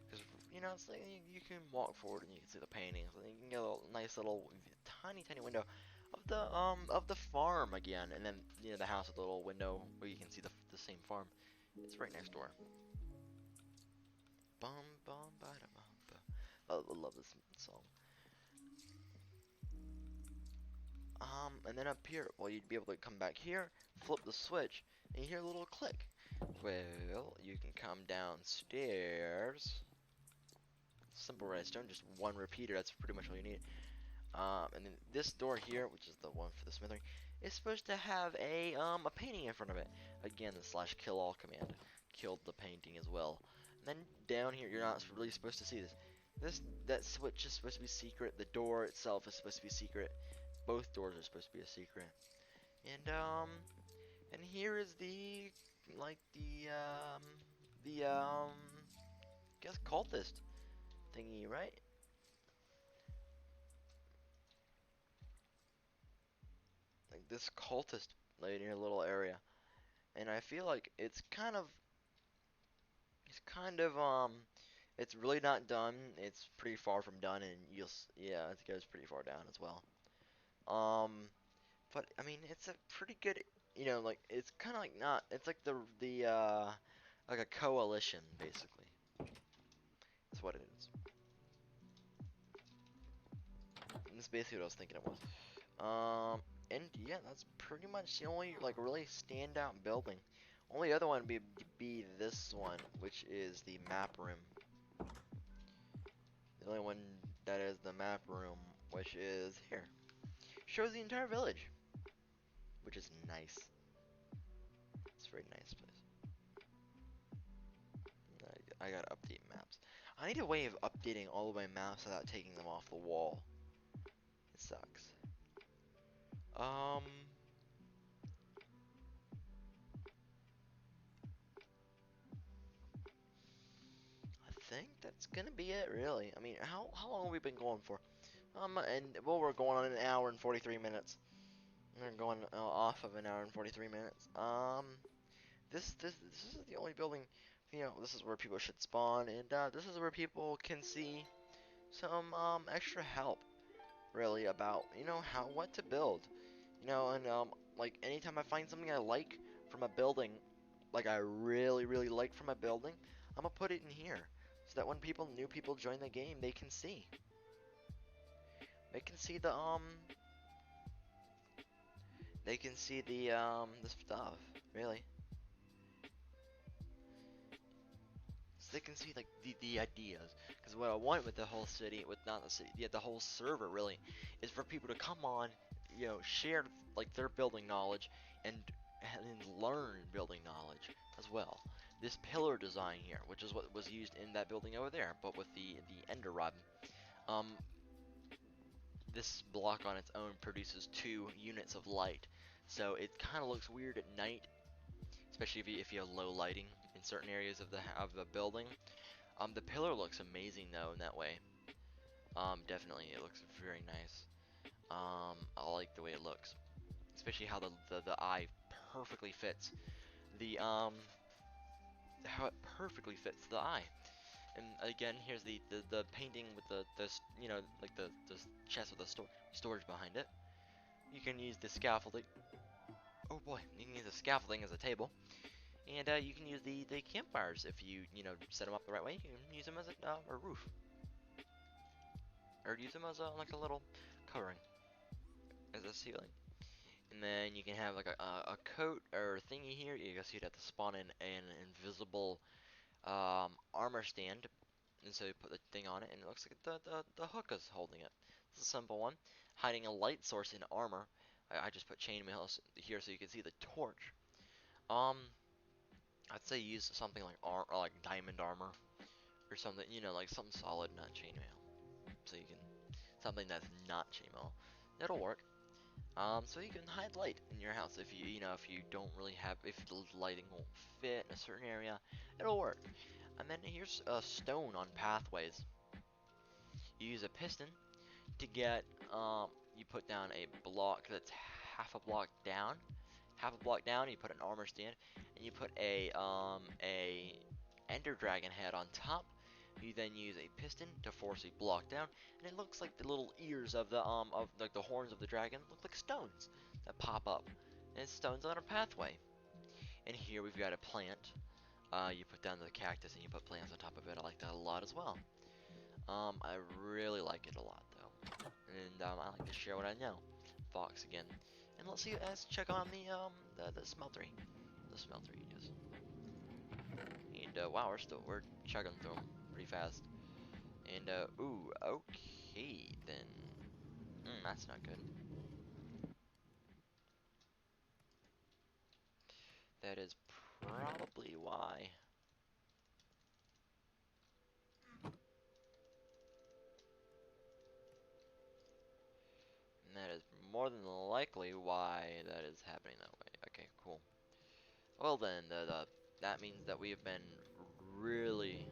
because it's like you can walk forward and you can see the paintings, and you can get a nice little tiny window of the farm again, and then the house with the little window where you can see the same farm. It's right next door. Bum bum ba da bum ba. I love this song. And then up here, well, you'd be able to come back here, flip the switch, and you hear a little click. Well, you can come downstairs. Simple redstone, just one repeater. That's pretty much all you need. And then this door here, which is the one for the smithery, is supposed to have a painting in front of it. Again, the /kill all command killed the painting as well. And then down here, you're not really supposed to see this. That switch is supposed to be secret. The door itself is supposed to be secret. Both doors are supposed to be a secret. And here is the like the I guess cultist thingy, right? Like this cultist like in your little area. And I feel like it's kind of it's really not done. It's pretty far from done, and yeah, it goes pretty far down as well. Um, but I mean, it's a pretty good, like it's kind of like not. It's like the like a coalition basically. That's what it is. And that's basically what I was thinking it was. And yeah, that's pretty much the only like really standout building. Only other one would be this one, which is the map room. The only one that is the map room, which is here. Shows the entire village, which is nice. It's a very nice place. I gotta update maps. I need a way of updating all of my maps without taking them off the wall. It sucks. Um, I think that's gonna be it, really. I mean, how long have we been going for? And well, we're going on an hour and 43 minutes. We're going off of an hour and 43 minutes. This is the only building. This is where people should spawn, and this is where people can see some extra help, really, about how what to build. And like anytime I find something I like from a building, like I really like from a building, I'm gonna put it in here, so that when new people join the game, they can see the stuff, really. So they can see like the ideas. Because what I want with the whole city, with not the city, yeah, the whole server really, is for people to come on, share like their building knowledge and learn building knowledge as well. This pillar design here, which is what was used in that building over there, but with the ender rod. Um, this block on its own produces 2 units of light, so it kind of looks weird at night, especially if you have low lighting in certain areas of the building. The pillar looks amazing though in that way. Definitely it looks very nice. I like the way it looks, especially how the eye perfectly fits the how it perfectly fits the eye. And again, here's the painting with the like the chest with the storage behind it. You can use the scaffolding. Oh boy, you can use the scaffolding as a table, and you can use the campfires if you set them up the right way. You can use them as a roof, or use them as like a little covering as a ceiling. And then you can have like a coat or thingy here. You guess you'd have to spawn in an invisible armor stand, and so you put the thing on it, and it looks like the hook is holding it. It's a simple one. Hiding a light source in armor. I just put chainmail here so you can see the torch. Um, I'd say use something like like diamond armor or something, like something solid, not chainmail. So you can something that's not chainmail. That'll work. So you can hide light in your house if if you don't really have if the lighting won't fit in a certain area, it'll work. And then here's a stone on pathways. You use a piston to get you put down a block that's half a block down. Half a block down, you put an armor stand, and you put a ender dragon head on top. You then use a piston to force a block down, and it looks like the little ears of like the horns of the dragon look like stones that pop up. And it's stones on a pathway. And here we've got a plant. You put down the cactus and you put plants on top of it. I like that a lot as well. I really like it a lot though, and I like to share what I know. Fox again, and let's check on the smeltery, yes. And wow, we're chugging through them pretty fast. And ooh, okay then. That's not good. That is probably why. more than likely why that is happening that way. Okay, cool. Well then, that means that really,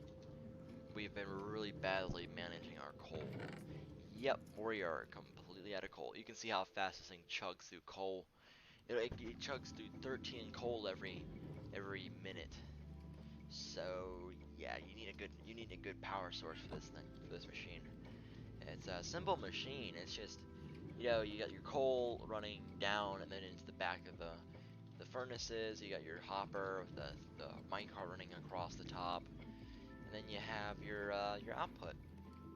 we've been really badly managing our coal. Yep, we are completely out of coal. You can see how fast this thing chugs through coal. It chugs through 13 coal every minute. So yeah, you need a good power source for this thing, for this machine. It's a simple machine. It's just, you know, you got your coal running down and then into the back of the furnaces. You got your hopper with the minecart running across the top, and then you have your output.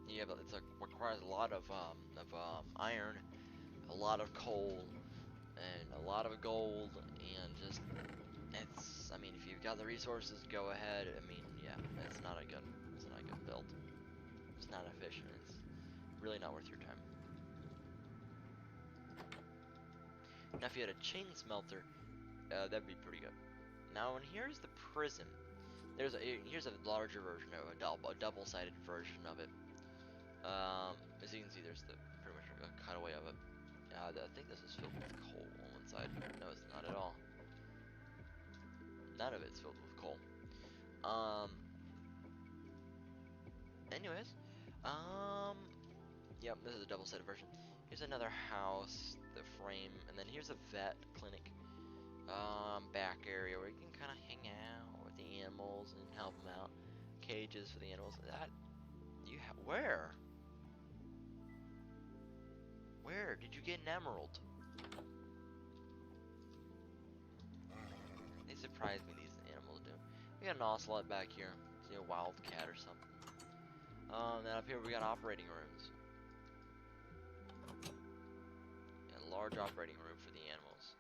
You have requires a lot of iron, a lot of coal, and a lot of gold, and just I mean, if you've got the resources, go ahead. I mean, yeah, it's not a good build. It's not efficient. It's really not worth your time. Now, if you had a chain smelter, that'd be pretty good. Now, and here's the prison. Here's a larger version of a double-sided version of it. As you can see, there's pretty much a cutaway of it. I think this is filled with coal on one side. No, it's not at all. None of it's filled with coal. Anyways, yep, this is a double-sided version. Here's another house, the frame, and then here's a vet clinic, back area where you can kind of hang out with the animals and help them out. Cages for the animals. Where? Where did you get an emerald? They surprise me, these animals do. We got an ocelot back here. See a wildcat or something. Then up here we got operating rooms. A large operating room for the animals.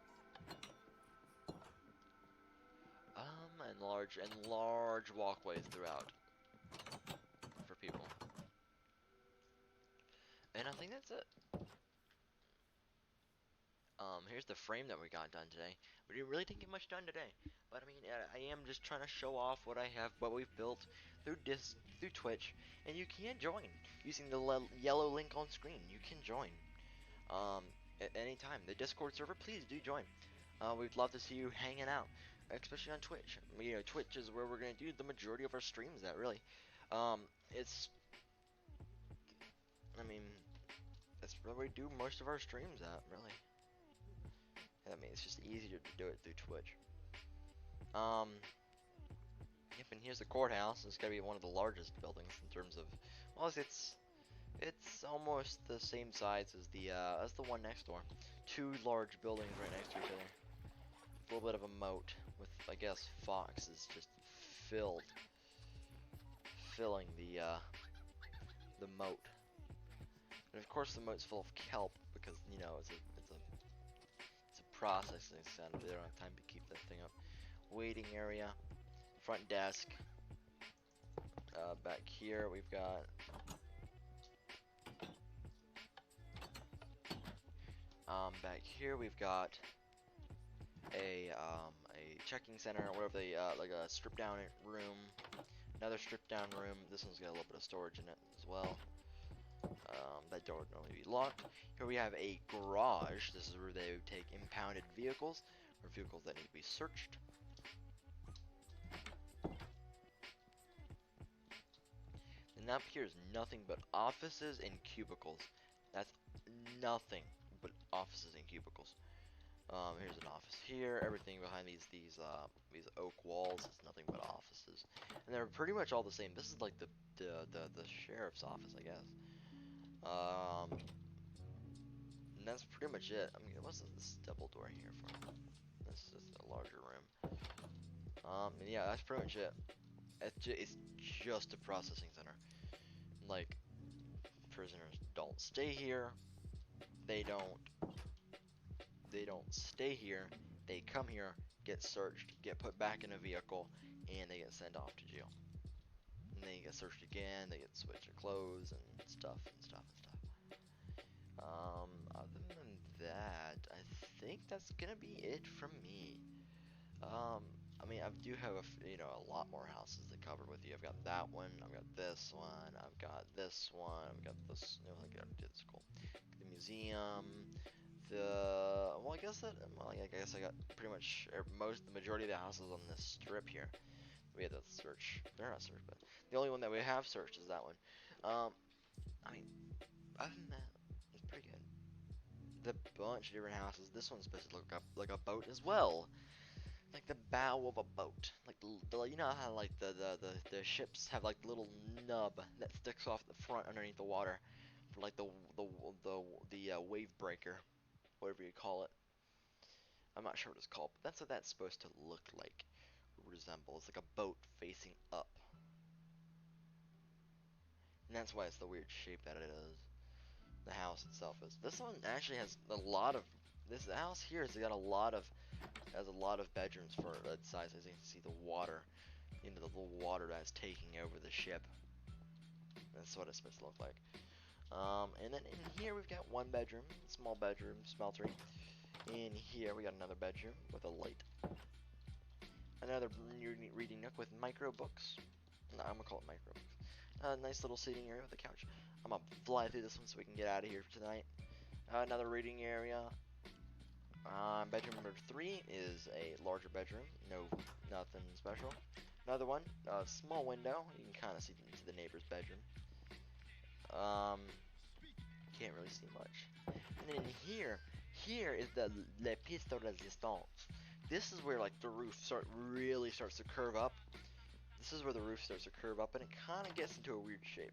And large walkways throughout for people. And I think that's it. Here's the frame that we got done today. We really didn't get much done today, but I mean, I am just trying to show off what we've built through Twitch, and you can join using the yellow link on screen. You can join, at any time. The Discord server, please do join. We'd love to see you hanging out, especially on Twitch. You know, Twitch is where we're gonna do the majority of our streams at, really. It's, I mean, that's where we do most of our streams at, really. I mean, it's just easier to do it through Twitch. Yep, and here's the courthouse. It's gonna be one of the largest buildings in terms of, well, it's almost the same size as the one next door. Two large buildings right next to each other. A little bit of a moat with, I guess, foxes just filling the moat. And of course, the moat's full of kelp because, you know, it's a processing center. They don't have time to keep that thing up. Waiting area, front desk. Back here we've got a checking center, or whatever like a strip down room, another strip down room. This one's got a little bit of storage in it as well. That door would normally be locked. Here we have a garage. This is where they would take impounded vehicles or vehicles that need to be searched. And up here is nothing but offices and cubicles. That's nothing but offices and cubicles. Here's an office here. Everything behind these oak walls is nothing but offices, and they're pretty much all the same. This is like the sheriff's office, I guess. And that's pretty much it. I mean, what's this double door here for? This is just a larger room. And yeah, that's pretty much it. It's just a processing center. Like, prisoners don't stay here. They don't stay here. They come here, get searched, get put back in a vehicle, and they get sent off to jail. And they get searched again. They get switched their clothes and stuff and stuff and stuff. Other than that, I think that's gonna be it from me. I mean, I do have a lot more houses to cover with you. I've got that one, I've got this one, I've got this one, I've got this. No, I got it's cool. The museum, well, I guess I got pretty much the majority of the houses on this strip here. We had to search. They're not searched, but the only one that we have searched is that one. I mean, other than that, it's pretty good. The bunch of different houses. This one's supposed to look up like a boat as well, like the bow of a boat. Like you know how like the ships have like the little nub that sticks off the front underneath the water for like the wave breaker, whatever you call it. I'm not sure what it's called, but that's what that's supposed to look like. Resemble. It's like a boat facing up, and that's why it's the weird shape that it is. The house itself is. This one actually has a lot of. This house here has got a lot of bedrooms for its size. As you can see, the water into the little water that's taking over the ship. That's what it's supposed to look like. And then in here we've got one bedroom, small bedroom, smeltery. In here we got another bedroom with a light. Another reading nook with micro books. No, I'm gonna call it micro books. A nice little seating area with a couch. I'm gonna fly through this one so we can get out of here for tonight. Another reading area. Bedroom number 3 is a larger bedroom. Nothing special. Another one, a small window. You can kind of see into the neighbor's bedroom. Can't really see much. And then here is the Le Piste de Resistance. This is where like the roof really starts to curve up. This is where the roof starts to curve up, and it kind of gets into a weird shape.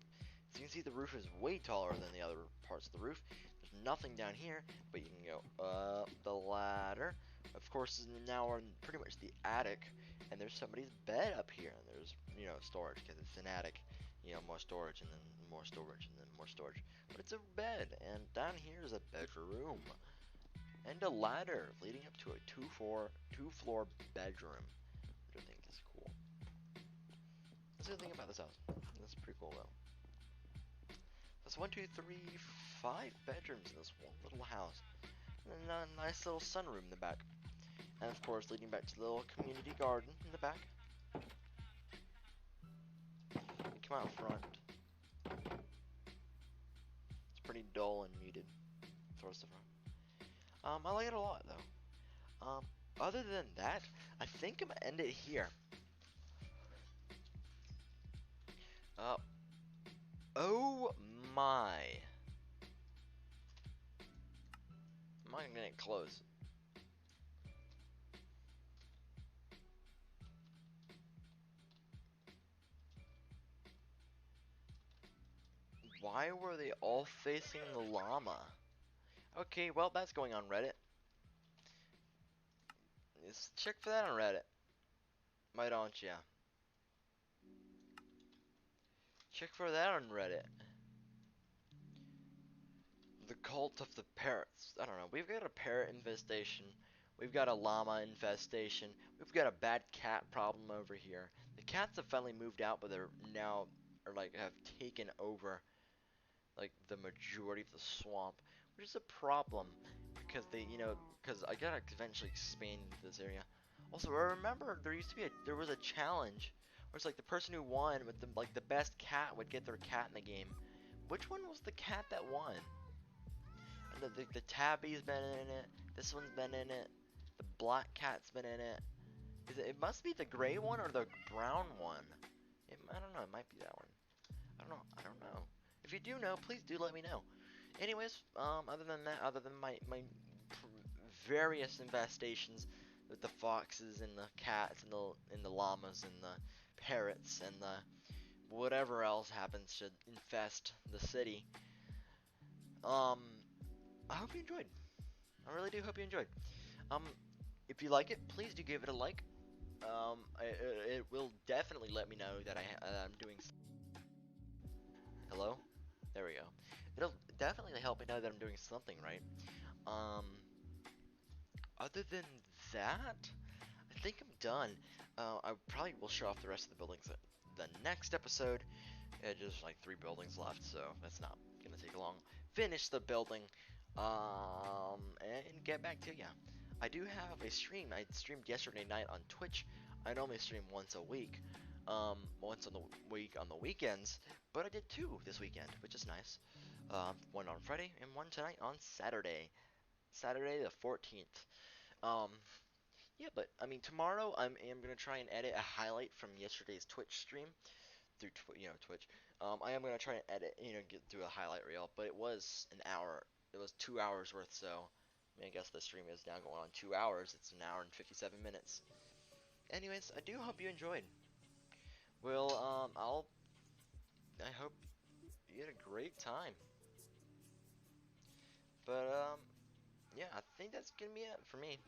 As you can see, the roof is way taller than the other parts of the roof. There's nothing down here, but you can go up the ladder. Of course, now we're in pretty much the attic, and there's somebody's bed up here, and there's, storage, because it's an attic. More storage, and then more storage, and then more storage. But it's a bed, and down here is a bedroom. And a ladder leading up to a two-floor bedroom, which I think is cool. That's the thing about this house. That's pretty cool, though. That's 1, 2, 3, 5 bedrooms in this one little house. And a nice little sunroom in the back. And of course, leading back to the little community garden in the back. Come out front. It's pretty dull and muted towards the front. I like it a lot, though. Other than that, I think I'm gonna end it here. Oh my. I'm not gonna get close. Why were they all facing the llama? Okay, well, that's going on Reddit. Just check for that on Reddit. Why don't ya? Check for that on Reddit. The cult of the parrots. I don't know. We've got a parrot infestation. We've got a llama infestation. We've got a bad cat problem over here. The cats have finally moved out, but they're now, have taken over, like, the majority of the swamp, which is a problem, because because I gotta eventually expand into this area. Also, I remember there was a challenge where it's like the person who won with the best cat would get their cat in the game. Which one was the cat that won? The tabby's been in it. This one's been in it. The black cat's been in it. It must be the gray one or the brown one. I don't know. It might be that one. I don't know. If you do know, please do let me know. Anyways, other than that, other than my various infestations with the foxes and the cats and the llamas and the parrots and the whatever else happens to infest the city, I hope you enjoyed. I really do hope you enjoyed. If you like it, please do give it a like. It will definitely let me know that I'm doing. Hello? There we go. It'll definitely help me know that I'm doing something right. Other than that, I think I'm done. I probably will show off the rest of the buildings at the next episode. Just like 3 buildings left, so that's not gonna take long. Finish the building, and get back to ya. I do have a stream. I streamed yesterday night on Twitch. I normally stream once a week, once on the week on the weekends, but I did two this weekend, which is nice. One on Friday and one tonight on Saturday. Saturday the 14th. Um, yeah, but I mean tomorrow am gonna try and edit a highlight from yesterday's Twitch stream through Twitch. I am gonna try and edit, get through a highlight reel, but it was an hour. It was 2 hours worth, so I mean I guess the stream is now going on 2 hours. It's an hour and 57 minutes. Anyways, I do hope you enjoyed. Well, I hope you had a great time. But yeah, I think that's gonna be it for me.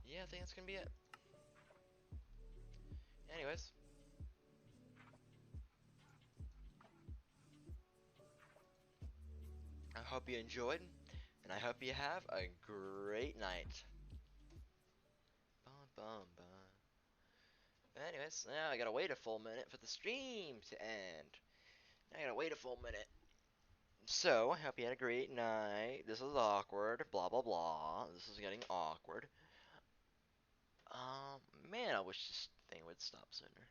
Yeah, I think that's gonna be it. Anyways, I hope you enjoyed, and I hope you have a great night. Bum, bum, bum. Anyways, now I gotta wait a full minute for the stream to end. Now I gotta wait a full minute. So, I hope you had a great night. This is awkward. Blah, blah, blah. This is getting awkward. Man, I wish this thing would stop sooner.